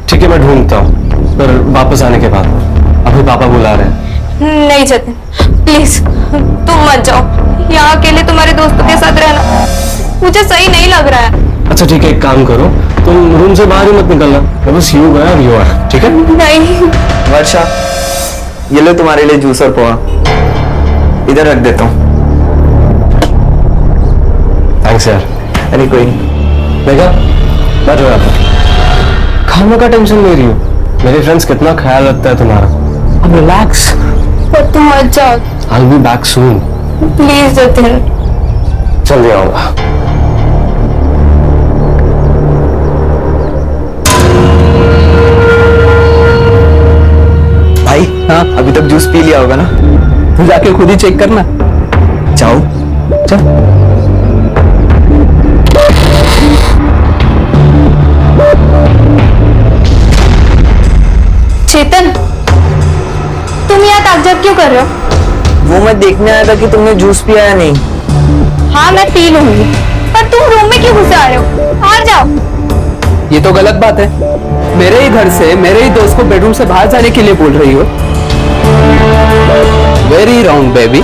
ठीक है, मैं ढूंढता हूँ, पर वापस आने के बाद। अभी पापा बुला रहे हैं। नहीं जतिन, प्लीज तुम मत जाओ, यहाँ अकेले तुम्हारे दोस्तों के साथ रहना मुझे सही नहीं लग रहा है। अच्छा ठीक है, एक काम करो, तुम रूम से बाहर ही मत निकलना, मैं बस यूं गया और यूं आया, ठीक है? नहीं। वर्षा, ये लो तुम्हारे लिए जूस और पोहा, इधर रख देता हूँ। थैंक्स यार। अरे कोई नहीं। देखा, बैठो यहाँ पर। खाने का टेंशन ले रही हो, मेरे फ्रेंड्स कितना ख्याल रखता है तुम्हारा। अब रिलैक्स। पर तुम मत जाओ। I'll be back soon. Please Jatin. जल्दी आऊंगा। भाई, हाँ अभी तक जूस पी लिया होगा ना? तो जाके खुद ही चेक करना। जाओ चल। चेतन, तुम यहाँ ताज्जुब क्यों कर रहे हो? वो मैं देखने आया था कि तुमने जूस पिया या नहीं। हाँ मैं पी लूंगी, पर तुम रूम में क्यों घुसे आ रहे हो? बाहर जाओ। ये तो गलत बात है, मेरे ही घर से मेरे ही दोस्त को बेडरूम से बाहर जाने के लिए बोल रही हो। Very wrong baby.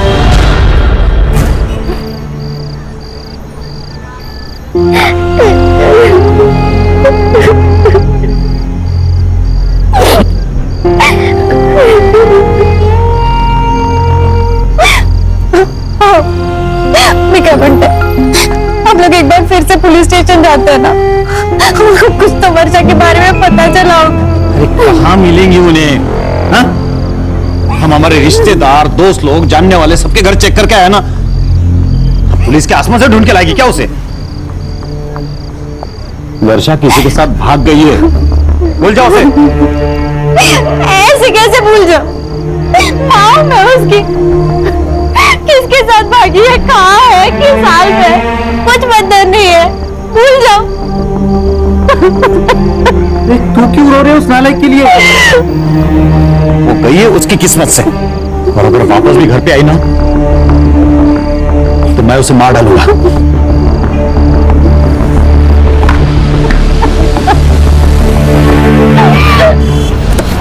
क्या बनता है? आप लोग एक बार फिर से पुलिस स्टेशन जाते हैं ना, कुछ तो वर्षा के बारे में पता चला हो। अरे कहाँ मिलेंगी उन्हें? हाँ? हम हमारे रिश्तेदार, दोस्त लोग, जानने वाले सबके घर चेक करके आए ना। पुलिस के आसमान से ढूंढ के लाएगी क्या उसे? वर्षा किसी के साथ भाग गई है, भूल जाओ उसे। ऐसे कैसे भूल जाओ? हाँ मैं उसकी किसके साथ भागी है, कहाँ है, किस हाल में, कुछ मतलब नहीं है, भूल जाओ। तू क्यों रो रहे हो उस नालायक के लिए? वो गई है उसकी किस्मत से, और अगर वापस भी घर पे आई ना तो मैं उसे मार डालूंगा।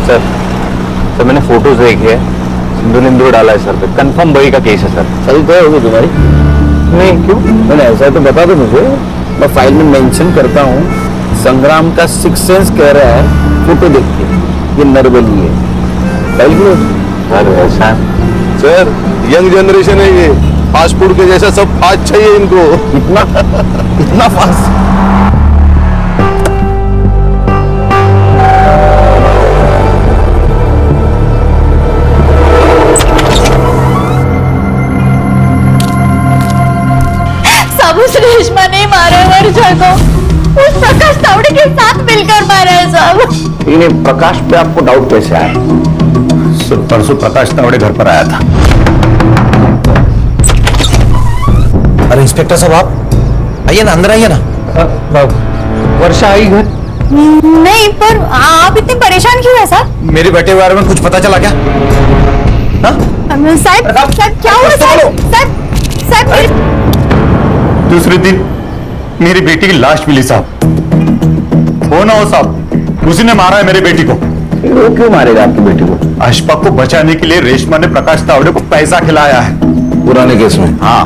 सर मैंने फोटोज देखी है, सिंदूर निंदूर डाला है सर पे, कंफर्म वही का केस है सर। सही तो होगी तुम्हारी? नहीं क्यों? मैंने ऐसा तो बता दो मुझे, मैं फाइल में मेंशन करता हूँ। संग्राम का सिक्स सेंस कह रहा है फोटो देख के ये नरबली है। File close. सर ऐसा सर यंग जनरेशन है ये, फास्ट फूड के जैसा सब फास्ट चाहिए इनको। इतना फास्ट। उस रेशमा ने मारा है वर्षा को, उस प्रकाश तावड़े के साथ मिलकर मारा है सब। इन्हें प्रकाश पे आपको डाउट कैसे आया? परसों प्रकाश तावड़े घर पर आया था। अरे इंस्पेक्टर साहब आप आइए ना, अंदर आइए ना। वर्षा आई घर? नहीं, पर आप इतने परेशान क्यों है सर? मेरे बेटे के बारे में कुछ पता चला क्या? साहब क्या हुआ साहब? साहब दूसरे दिन मेरी बेटी की लाश मिली साहब। हो ना हो साहब, उसी ने मारा है मेरी बेटी को। वो क्यों मारेगा आपकी बेटी को? अशफाक को बचाने के लिए रेशमा ने प्रकाश तावड़े को पैसा खिलाया है। पुराने केस में? हाँ।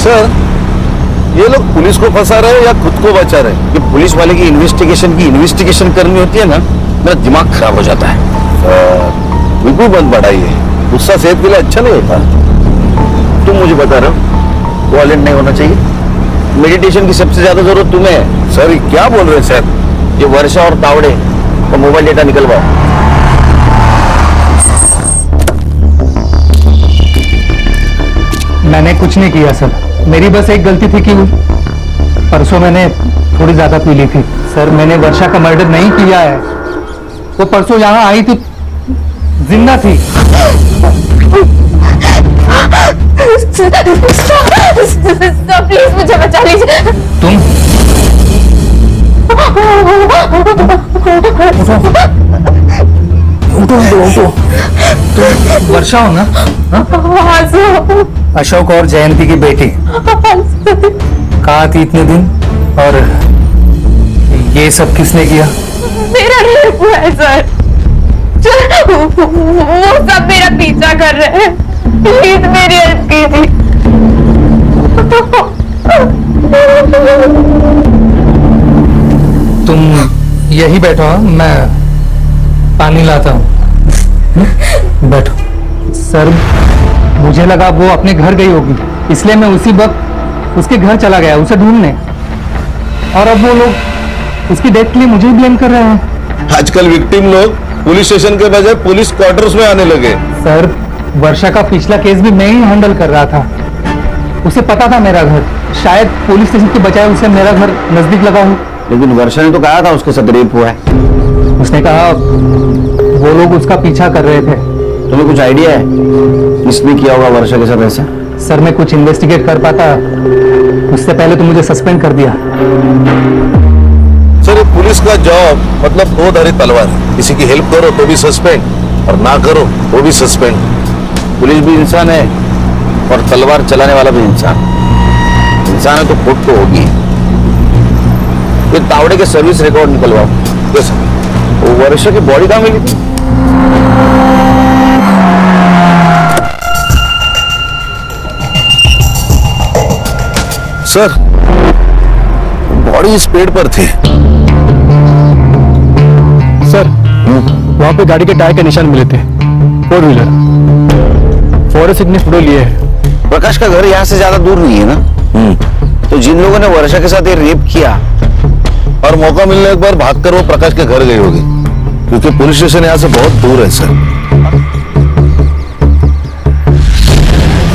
सर ये लोग पुलिस को फंसा रहे हैं या खुद को बचा रहे हैं? ये पुलिस वाले की इन्वेस्टिगेशन करनी होती है ना, मेरा दिमाग खराब हो जाता है। बिल्कुल बंद बढ़ाइए, गुस्सा सेहत के लिए अच्छा नहीं होता। तुम मुझे बता रहे हो वॉलेट नहीं होना चाहिए? मेडिटेशन की सबसे ज्यादा जरूरत तुम्हें है। सर ये क्या बोल रहे हैं सर? ये वर्षा और तावड़े का मोबाइल डेटा निकलवाओ। मैंने कुछ नहीं किया सर, मेरी बस एक गलती थी कि परसों मैंने थोड़ी ज्यादा पी ली थी। सर मैंने वर्षा का मर्डर नहीं किया है, वो परसों यहाँ आई थी, जिंदा थी। प्लीज मुझे बचा लीजिए। तुम उठो उठो उठो। वर्षा हो ना? अशोक और जयंती की बेटी। कहाँ थी इतने दिन? और ये सब किसने किया? मेरा रेप हुआ है सर। वो सब मेरा पीछा कर रहे हैं। प्लीज मेरी हेल्प कीजिए। तुम यही बैठो, हाँ? मैं पानी लाता हूँ। बैठो। सर, मुझे लगा वो अपने घर गई होगी, इसलिए मैं उसी वक्त उसके घर चला गया उसे ढूंढने। और अब वो लोग उसकी डेथ के लिए मुझे ही ब्लेम कर रहे हैं। आजकल विक्टिम लोग पुलिस स्टेशन के बजाय पुलिस क्वार्टर्स में आने लगे। सर, वर्षा का पिछला केस भी मैं ही हैंडल कर रहा था। उसे पता था मेरा घर, शायद पुलिस स्टेशन के बजाय उसे मेरा घर नजदीक लगा हो। लेकिन वर्षा ने तो कहा था उसके साथ रेप हुआ है। उसने कहा वो लोग उसका पीछा कर रहे थे। तुम्हें कुछ आइडिया है किसने किया होगा वर्षा के साथ ऐसा? सर, मैं कुछ इन्वेस्टिगेट कर पाता, उससे पहले तो मुझे सस्पेंड कर दिया। सर, ये पुलिस का जॉब मतलब दो धारी तलवार है। किसी की हेल्प करो तो भी सस्पेंड और ना करो तो भी सस्पेंड। पुलिस भी इंसान है और तलवार चलाने वाला भी इंसान है, तो खोट तो होगी। ये तावड़े के सर्विस रिकॉर्ड निकलवाओ। वो वर्षा की बॉडी कहाँ मिली थी? सर, बॉडी इस पेड़ पर थी। सर, वहां पे गाड़ी के टायर के निशान मिले थे, 4 व्हीलर। फॉरेंसिक ने फोटो लिए है। प्रकाश का घर यहाँ से ज्यादा दूर नहीं है ना? तो जिन लोगों ने वर्षा के साथ ये रेप किया और मौका मिलने के बाद भागकर वो प्रकाश के घर गए होंगे, क्योंकि पुलिस स्टेशन यहाँ से बहुत दूर है। सर,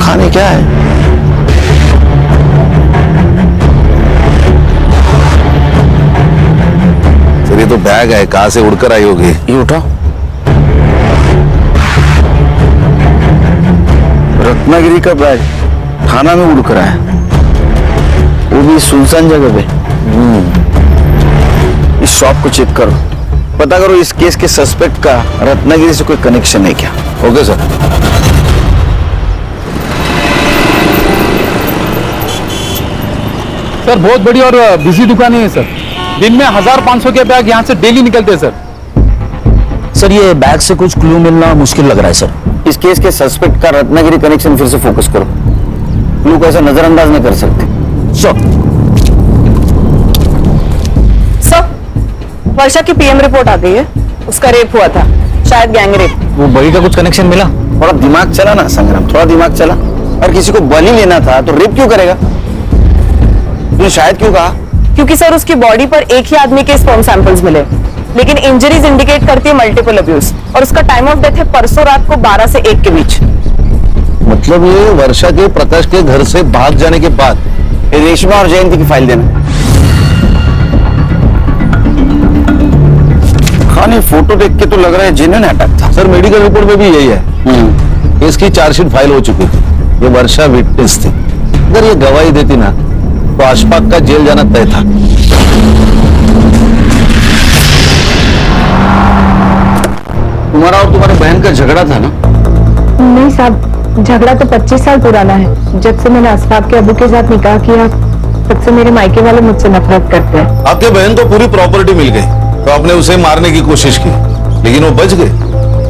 खाने क्या है? सर, ये तो बैग है, कहां से उड़कर आई होगी। ये उठाओ। रत्नागिरी का बैग थाना में उड़कर आया, वो भी सुनसान जगह पे। इस शॉप को चेक करो, पता करो इस केस के सस्पेक्ट का रत्नागिरी से कोई कनेक्शन है क्या? Okay sir. सर, बहुत बड़ी और बिजी दुकान है सर। दिन में 1500 के बैग यहाँ से डेली निकलते हैं सर। सर, ये बैग से कुछ क्लू मिलना मुश्किल लग रहा है सर। इस केस के सस्पेक्ट का रत्नागिरी कनेक्शन फिर से फोकस करो। क्लू को ऐसा नजरअंदाज नहीं कर सकते। सर, वर्षा की पीएम रिपोर्ट आ गई है। उसका रेप हुआ था, शायद गैंग रेप। वो बड़ी का कुछ कनेक्शन मिला? थोड़ा दिमाग चला ना संग्राम, थोड़ा दिमाग चला। और किसी को बलि लेना था तो रेप क्यों करेगा? तूने शायद क्यों कहा? क्योंकि सर उसकी बॉडी पर एक ही आदमी के स्पर्म सैंपल्स मिले, लेकिन इंजरीज इंडिकेट करती है मल्टीपल अब्यूज, और उसका टाइम ऑफ डेथ है परसों रात को 12 से 1 के बीच। मतलब ये वर्षा के प्रकाश के घर से भाग जाने के बाद रेशमा और जयंती की फाइल देना। खाने फोटो देख के तो लग रहा है जेन्युइन अटैक था। सर, मेडिकल रिपोर्ट में भी यही है। इसकी चार्जशीट फाइल हो चुकी थी। ये वर्षा विटनेस थी। अगर ये गवाही देती ना तो अशफाक का जेल जाना तय था। तुम्हारा और तुम्हारी बहन का झगड़ा था ना? नहीं साहब, झगड़ा तो 25 साल पुराना है। जब से मैंने अशफाक के अबू के साथ निकाह किया, तब से मेरे मायके वाले मुझसे नफरत करते हैं। आपके बहन को पूरी प्रॉपर्टी मिल गई तो आपने उसे मारने की कोशिश की, लेकिन वो बच गए,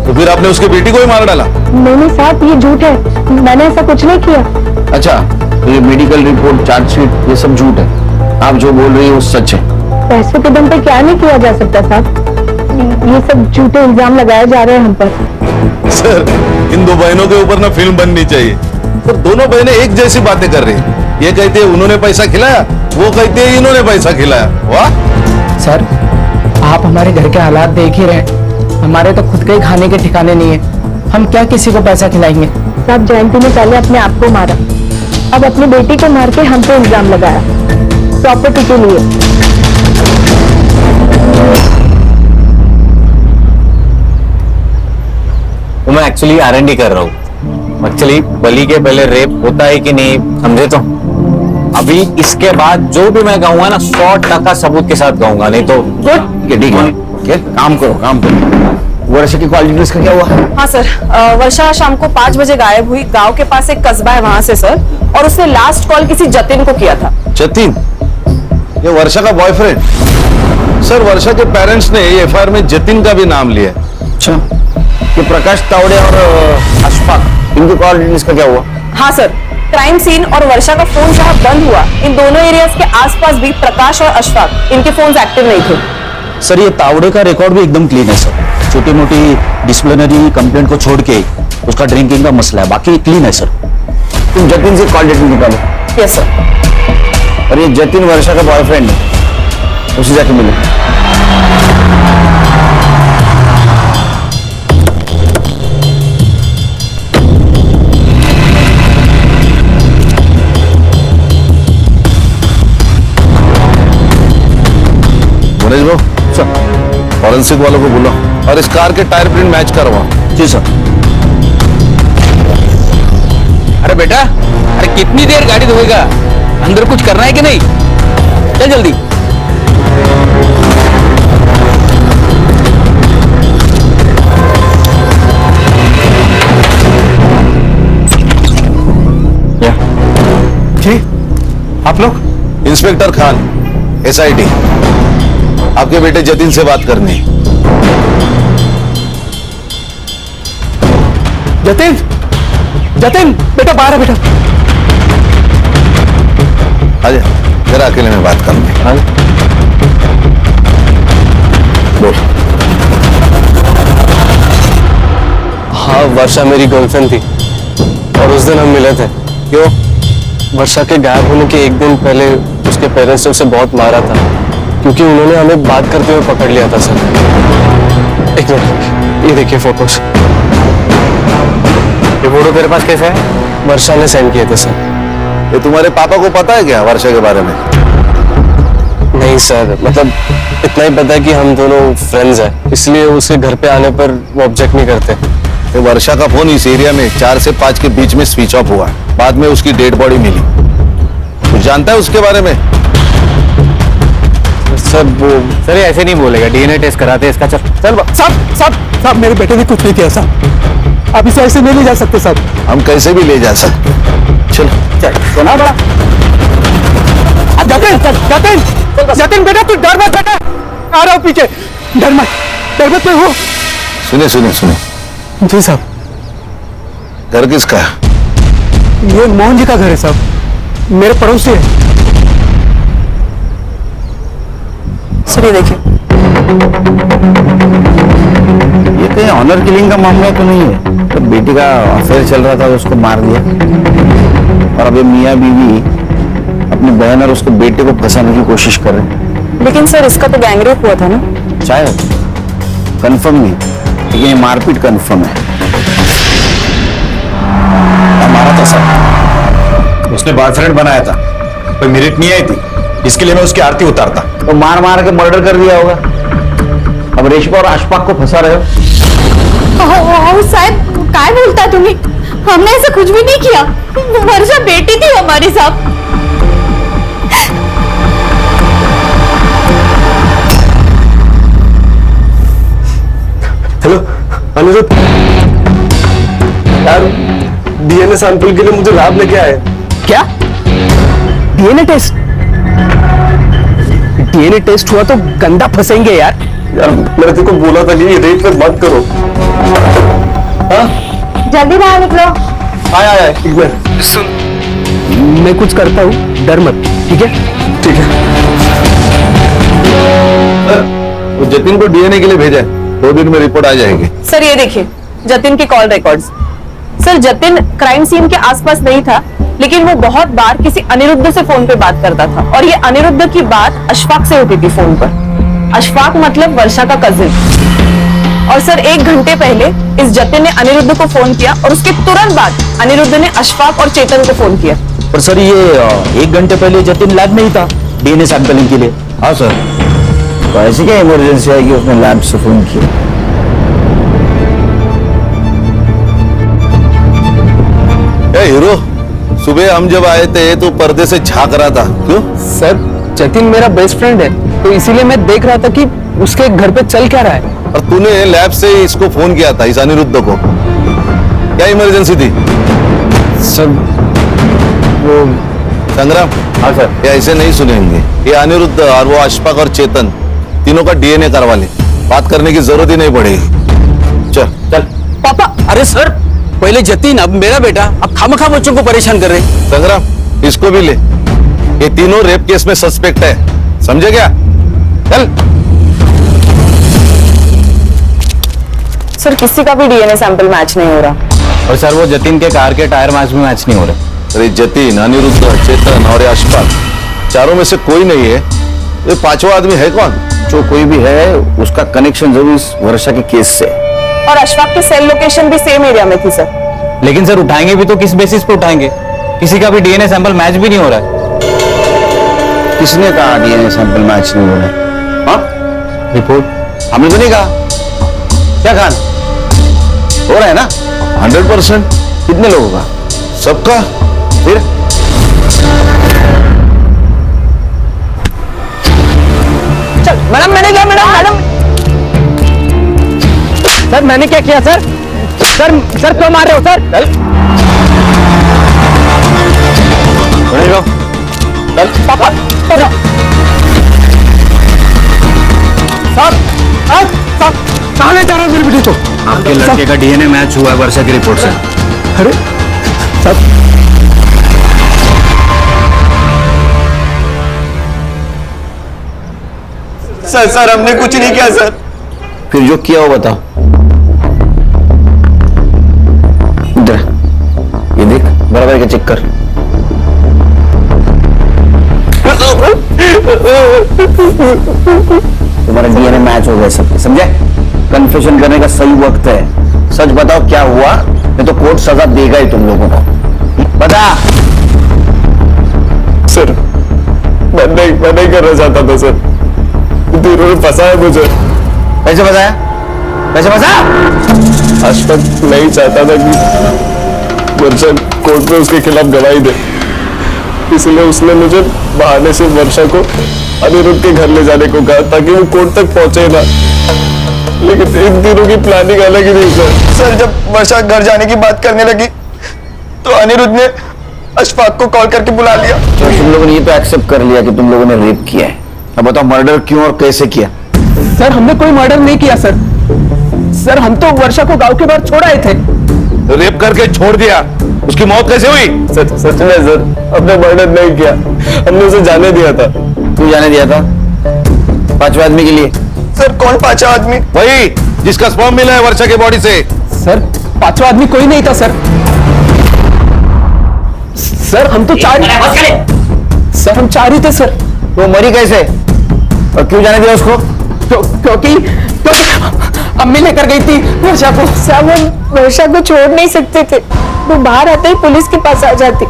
तो फिर आपने उसकी बेटी को ही मार डाला। नहीं साहब, ये झूठ है, मैंने ऐसा कुछ नहीं किया। अच्छा, तो ये मेडिकल रिपोर्ट, चार्जशीट, ये सब झूठ है। आप जो बोल रही है वो सच है। पैसों के दम पे क्या नहीं किया जा सकता साहब? ये सब झूठे इल्जाम लगाए जा रहे हैं हम पर। सर, इन दो बहनों के ऊपर ना फिल्म बननी चाहिए। सर, दोनों बहनें एक जैसी बातें कर रही हैं। ये कहते हैं उन्होंने पैसा खिलाया, वो कहते हैं इन्होंने पैसा खिलाया। वाह सर, आप हमारे घर के हालात देख ही रहे, हमारे तो खुद के ही खाने के ठिकाने नहीं है। हम क्या किसी को पैसा खिलाएंगे? साहब, जयंती ने पहले अपने आप को मारा, अब अपनी बेटी को मार के हम पे इल्जाम लगाया प्रॉपर्टी के लिए। तो मैं एक्चुअली R&D कर रहा हूँ। एक्चुअली बलि के पहले रेप होता है कि नहीं, समझे? तो अभी इसके बाद जो भी मैं गाऊंगा ना 100% सबूत के साथ गाऊंगा, नहीं तो ठीक है। काम करो, काम करो। वर्षा की कॉल डिटेल्स का क्या हुआ? हाँ सर, वर्षा शाम को 5 बजे गायब हुई। गांव के पास एक कस्बा है वहां से सर, और उसने लास्ट कॉल किसी जतिन को किया था। जतिन? ये वर्षा का बॉयफ्रेंड? सर, वर्षा के पेरेंट्स ने एफआईआर में जतिन का भी नाम लिया। अच्छा, ये प्रकाश तावड़े और अशफाक, इनकी कॉल डिटेल्स का क्या हुआ? हाँ सर, क्राइम सीन और वर्षा का फोन जहाँ बंद हुआ, इन दोनों एरियाज के आसपास भी प्रकाश और अशफाक, इनके फोन्स एक्टिव नहीं थे। सर, ये तावड़े का रिकॉर्ड भी एकदम क्लीन है सर। छोटी मोटी डिसिप्लिनरी कंप्लेंट को छोड़ के उसका ड्रिंकिंग का मसला है, बाकी क्लीन है सर। तुम जतिन से कॉल डिटेल निकालो। Yes sir. और ये जतिन वर्षा का बॉयफ्रेंड है, उसे जाके मिलो। गणेश भाऊ, फॉरेंसिक वालों को बोलो और इस कार के टायर प्रिंट मैच करवाओ। जी सर। अरे बेटा, अरे कितनी देर गाड़ी धोएगा? अंदर कुछ करना है कि नहीं? चल जल्दी। जी, आप लोग? Inspector Khan, SIT. आपके बेटे जतिन से बात करनी है। जतिन, जतिन बेटा बाहर है बेटा। आजा, जरा अकेले में बात करनी है। बोल। हाँ, वर्षा मेरी गर्लफ्रेंड थी और उस दिन हम मिले थे। क्यों? वर्षा के गायब होने के एक दिन पहले उसके पेरेंट्स ने उसे बहुत मारा था, क्योंकि उन्होंने हमें बात करते हुए पकड़ लिया था सर। एक मिनट, ये देखिए फोटोज। ये फोटो तेरे पास कैसे है? वर्षा ने सेंड किए थे सर। ये तुम्हारे पापा को पता है क्या वर्षा के बारे में? नहीं सर, मतलब इतना ही पता है कि हम दोनों फ्रेंड्स हैं, इसलिए उसके घर पे आने पर वो ऑब्जेक्ट नहीं करते। ये वर्षा का फोन इस एरिया में 4 से 5 के बीच में स्विच ऑफ हुआ। बाद में उसकी डेड बॉडी मिली। कुछ जानता है उसके बारे में? सर वो सर ऐसे नहीं बोलेगा, डीएनए टेस्ट कराते हैं इसका। चल चल साहब मेरे बेटे ने कुछ नहीं किया साहब। आप इसे ऐसे नहीं ले जा सकते साहब। हम कैसे भी ले जा सकते। चलो चल, सुना बड़ा। जतिन बेटा तू डर मत बेटा, आ रहा हूँ पीछे। डर मत मैं हूँ। सुने सुने सुने। जी साहब। घर किसका है? ये मोहन जी का घर है साहब, मेरे पड़ोसी है। सर ये देखिए। ये कहीं ऑनर किलिंग का मामला तो नहीं है? तो बेटी का अफेयर चल रहा था, उसको मार दिया, और अब ये मियाँ बीवी अपनी बहन और उसके बेटे को फंसाने की कोशिश कर रहे हैं। लेकिन सर इसका तो गैंगरेप हुआ था ना? शायद, कंफर्म नहीं, लेकिन ये मारपीट कंफर्म है। मारा था सर, उसने बॉयफ्रेंड बनाया था, कोई मेरिट नहीं आई थी, इसके लिए मैं उसकी आरती उतारता। तो मार मार के मर्डर कर दिया होगा। अब रेशमा और अशफाक को फंसा रहे हो। साहब काय बोलता तुम्ही? हमने ऐसा कुछ भी नहीं किया। वर्षा बेटी थी हमारी साहब। हेलो अनिरुद्ध यार, डीएनए सैंपल के लिए मुझे लैब लेके आए। क्या डीएनए टेस्ट? डीएनए टेस्ट हुआ तो गंदा फंसेंगे यार। मैंने तेरे को बोला था कि ये रेट पे मत करो। हाँ? जल्दी बाहर निकलो। आया एक मिनट सुन, मैं कुछ करता हूँ, डर मत, ठीक है? ठीक है। वो जतिन को डीएनए के लिए भेजा है, 2 दिन में रिपोर्ट आ जाएगी। सर ये देखिए जतिन की call records. Sir Jatin crime scene के आसपास नहीं था, लेकिन वो बहुत बार किसी अनिरुद्ध से फोन पे बात करता था, और ये अनिरुद्ध की बात अशफाक से होती थी फोन पर। अशफाक मतलब वर्षा का कजिन। और सर 1 घंटे पहले इस जतिन ने अनिरुद्ध को फोन किया, और उसके तुरंत बाद अनिरुद्ध ने अशफाक और चेतन को फोन किया। पर सर ये 1 घंटे पहले जतिन लैब में ही था डीएनए सैंपलिंग के लिए। हाँ सर, तो ऐसी क्या इमरजेंसी है कि उसने लैब से फोन किया? हीरो, सुबह हम जब आए थे तो पर्दे से झांक रहा था, क्यों? सर जतिन मेरा बेस्ट फ्रेंड है, तो इसीलिए मैं देख रहा था कि उसके घर पे चल क्या रहा है? और तूने लैब से इसको फोन किया था, इस अनिरुद्ध को, क्या इमरजेंसी थी? सर वो संग्राम, हाँ सर, ये ऐसे नहीं सुनेंगे। ये अनिरुद्ध और वो अशफाक और चेतन तीनों का डीएनए करवा ले, बात करने की जरूरत ही नहीं पड़ेगी। चल चल। पापा, अरे सर पहले जतिन, अब मेरा बेटा, अब खामखा बच्चों को परेशान कर रहे हैं। संग्राम, इसको भी ले, ये तीनों रेप केस में सस्पेक्ट है, समझे क्या? चल। सर किसी का भी डीएनए सैंपल मैच नहीं हो रहा। और सर वो जतिन के कार के टायर मैच भी मैच नहीं हो रहे। अरे जतिन, अनिरुद्ध, चेतन और अशफाक, चारों में से कोई नहीं है। ये पांचवा आदमी है कौन? जो कोई भी है उसका कनेक्शन जरूर इस वर्षा के केस से। और अशफाक की सेल लोकेशन भी सेम एरिया में थी सर। लेकिन सर उठाएंगे भी तो किस बेसिस पे उठाएंगे? किसी का भी डीएनए सैंपल मैच भी नहीं हो रहा है। किसने कहा डीएनए सैंपल मैच नहीं हो रहा है? हाँ, रिपोर्ट हमने तो नहीं कहा। क्या कहा? हो रहा है ना 100%। कितने लोगों का? सबका। फिर चल मैडम, मैंने क्या मैडम? मैडम सर मैंने क्या किया सर? सर क्यों मार रहे हो सर? चल चल पापा, साहब कहाँ ले जा रहे हो मेरी बेटी को? आपके लड़के का डीएनए मैच हुआ है वर्षा की रिपोर्ट से। अरे साहब, सर हमने कुछ नहीं किया सर। फिर जो किया हो बताओ। इधर ये देख, बराबर के चेक कर। तुम्हारा डीएनए मैच हो गया सब, समझे? कन्फेशन करने का सही वक्त है। सच बताओ क्या हुआ, नहीं तो कोर्ट सजा देगा ही तुम लोगों को। बता। सर मैं नहीं करना चाहता था सर, उन्होंने फंसाया मुझे। कैसे फंसाया? कैसे फंसा? अशफाक नहीं चाहता था कि वर्षा कोर्ट में उसके खिलाफ गवाही दे, इसलिए उसने मुझे बहाने से वर्षा को अनिरुद्ध के घर ले जाने को कहा ताकि वो कोर्ट तक पहुंचे ना। लेकिन इन दिनों की प्लानिंग अलग ही नहीं सर। सर जब वर्षा घर जाने की बात करने लगी तो अनिरुद्ध ने अशफाक को कॉल करके बुला लिया। तो तुम लोगों ने ये तो एक्सेप्ट कर लिया कि तुम लोगों ने रेप किया है। अब बताओ मर्डर क्यों और कैसे किया? सर हमने कोई मर्डर नहीं किया सर। सर हम तो वर्षा को गांव के बाहर छोड़ आए थे। तो रेप करके छोड़ दिया, उसकी मौत कैसे हुई? सच में सर, हमने मर्डर नहीं किया, हमने उसे जाने दिया था। तू जाने दिया था? पांचवा आदमी के लिए? सर कौन पांचवा आदमी? वही जिसका स्पर्म मिला है वर्षा के बॉडी से। सर पांचवा आदमी कोई नहीं था सर। सर हम तो चार ही थे सर। वो मरी कैसे और क्यों जाने दिया उसको? क्योंकि अम्मी लेकर गई थी वर्षा को। साहब हम वर्षा को छोड़ नहीं सकते थे, वो बाहर आते ही पुलिस के पास आ जाती,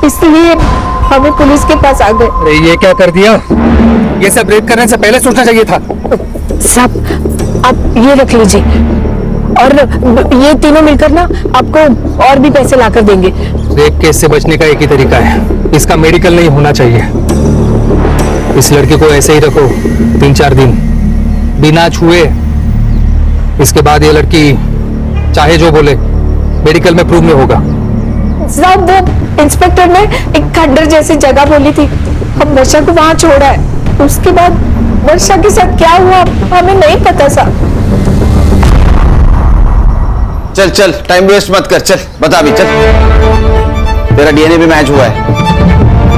इसलिए हमें पुलिस के पास आ गए। अरे ये क्या कर दिया? ये सब रेप करने से पहले सोचना चाहिए था। साहब आप ये रख लीजिए, और ये तीनों मिलकर ना आपको और भी पैसे लाकर देंगे। रेप केस से बचने का एक ही तरीका है, इसका मेडिकल नहीं होना चाहिए। इस लड़के को ऐसे ही रखो 3-4 दिन बिना छुए। इसके बाद ये लड़की चाहे जो बोले मेडिकल में प्रूव नहीं होगा। साहब वो इंस्पेक्टर ने एक खंडर जैसी जगह बोली थी, हम वर्षा को वहां छोड़ा है। उसके बाद वर्षा के साथ क्या हुआ हमें नहीं पता साहब। चल चल, टाइम वेस्ट मत कर, चल बता भी, चल। तेरा डीएनए भी मैच हुआ है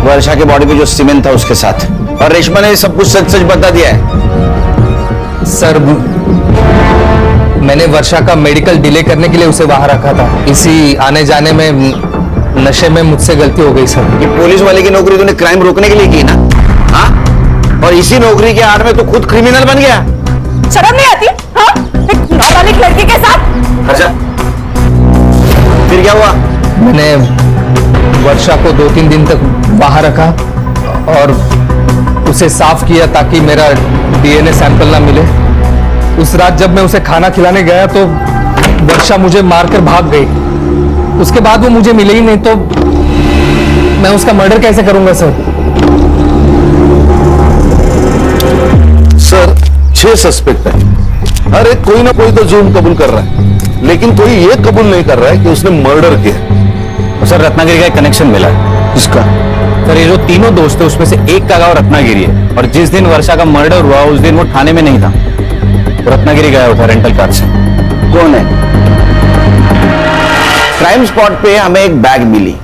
वर्षा के बॉडी पे जो सीमेंट था उसके साथ, और रेशमा ने सब कुछ सच सच बता दिया है। सर मैंने वर्षा का मेडिकल डिले करने के लिए उसे वहां रखा था, इसी आने जाने में नशे में मुझसे गलती हो गई सर। ये पुलिस वाले की नौकरी तूने क्राइम रोकने के लिए की ना? हाँ, और इसी नौकरी के आड़ में तू खुद क्रिमिनल बन गया। शर्म नहीं आती? हाँ, एक नाबालिग लड़की के साथ। अच्छा फिर क्या हुआ? मैंने वर्षा को 2-3 दिन तक बाहर रखा और उसे साफ किया ताकि मेरा डीएनए सैंपल ना मिले। उस रात जब मैं उसे खाना खिलाने गया तो वर्षा मुझे मारकर भाग गई। उसके बाद वो मुझे मिले ही नहीं, तो मैं उसका मर्डर कैसे करूंगा सर? सर 6 6 सस्पेक्ट है। हर एक कोई ना कोई तो जुर्म कबूल कर रहा है, लेकिन कोई ये कबूल नहीं कर रहा है कि उसने मर्डर किया। सर रत्नागिरी का एक कनेक्शन मिला है। इसका सर ये जो तीनों दोस्त है उसमें से एक का गांव रत्नागिरी है और जिस दिन वर्षा का मर्डर हुआ उस दिन वो थाने में नहीं था, वो रत्नागिरी गया था रेंटल कार से। कौन है? क्राइम स्पॉट पे हमें एक बैग मिली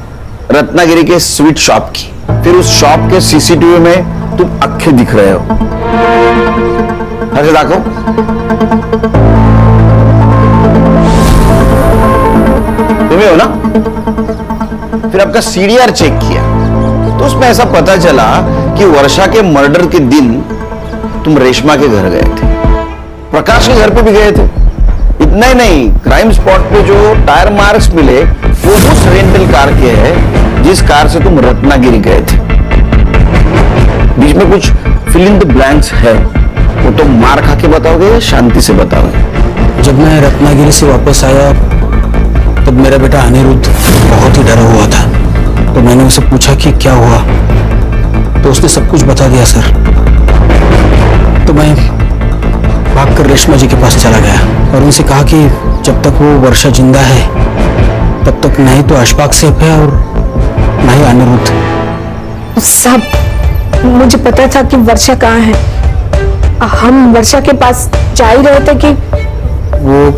रत्नागिरी के स्वीट शॉप की। फिर उस शॉप के सीसीटीवी में तुम अक्खे दिख रहे हो। ऐसे देखो, तुम्हें हो ना? फिर आपका सीडीआर चेक किया तो उसमें ऐसा पता चला कि वर्षा के मर्डर के दिन तुम रेशमा के घर गए थे, प्रकाश के घर पे भी गए थे। इतना ही नहीं, क्राइम स्पॉट पे जो टायर मार्क्स मिले वो उस रेंटल कार के हैं जिस कार से तुम रत्नागिरी गए थे। बीच में कुछ फिल इन द ब्लैंक्स है, वो तो मार खा के बताओगे या शांति से बताओगे? जब मैं रत्नागिरी से वापस आया तब मेरा बेटा अनिरुद्ध बहुत ही डरा हुआ था, तो मैंने उसे पूछा कि क्या हुआ, तो उसने सब कुछ बता दिया सर। तो मैं भागकर रेशमा जी के पास चला गया और उनसे कहा कि जब तक वो वर्षा जिंदा है तब तक नहीं तो अशफाक सेफ है और ना ही अनिरुद्ध। साहब मुझे पता था कि वर्षा कहाँ है, हम वर्षा के पास जा ही रहे थे कि वो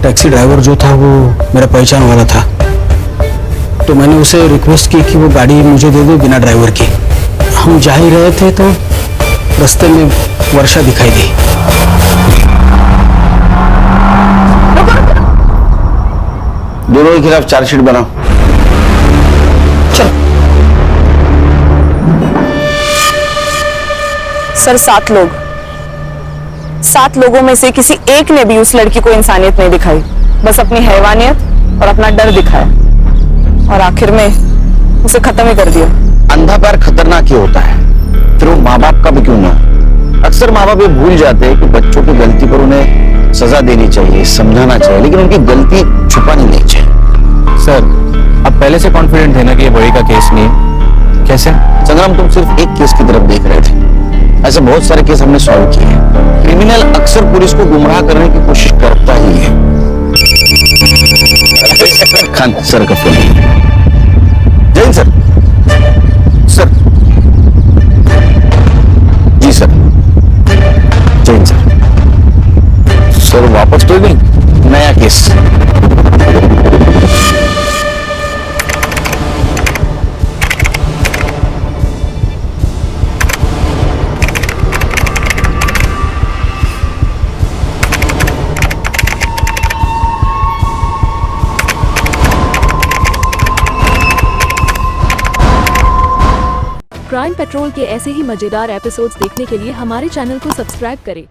टैक्सी ड्राइवर जो था वो मेरा पहचान वाला था, तो मैंने उसे रिक्वेस्ट की कि वो गाड़ी मुझे दे दे बिना ड्राइवर की। हम जा ही रहे थे तो रास्ते में वर्षा दिखाई दी। दोनों के खिलाफ चार्जशीट बनाओ। सर 7 लोग, 7 लोगों में से किसी एक ने भी उस लड़की को इंसानियत नहीं दिखाई, बस अपनी हैवानियत और अपना डर दिखाया और आखिर में उसे खत्म ही कर दिया। अंधा पैर खतरनाक ही होता है, फिर वो माँ बाप का भी क्यों ना। अक्सर माँ बाप ये भूल जाते हैं कि बच्चों की गलती पर उन्हें सजा देनी चाहिए, समझाना चाहिए, लेकिन उनकी गलती छुपानी नहीं चाहिए। सर आप पहले से कॉन्फिडेंट थे ना कि ये बड़ी का केस नहीं है? कैसे? संग्राम तुम सिर्फ एक केस की तरफ देख रहे थे, ऐसे बहुत सारे केस हमने सॉल्व किए हैं। क्रिमिनल अक्सर पुलिस को गुमराह करने की कोशिश करता ही है। खान सर का फोन। जैन सर। सर जी सर। जैन सर। सर वापस तो नहीं, नया केस। क्राइम पेट्रोल के ऐसे ही मजेदार एपिसोड्स देखने के लिए हमारे चैनल को सब्सक्राइब करें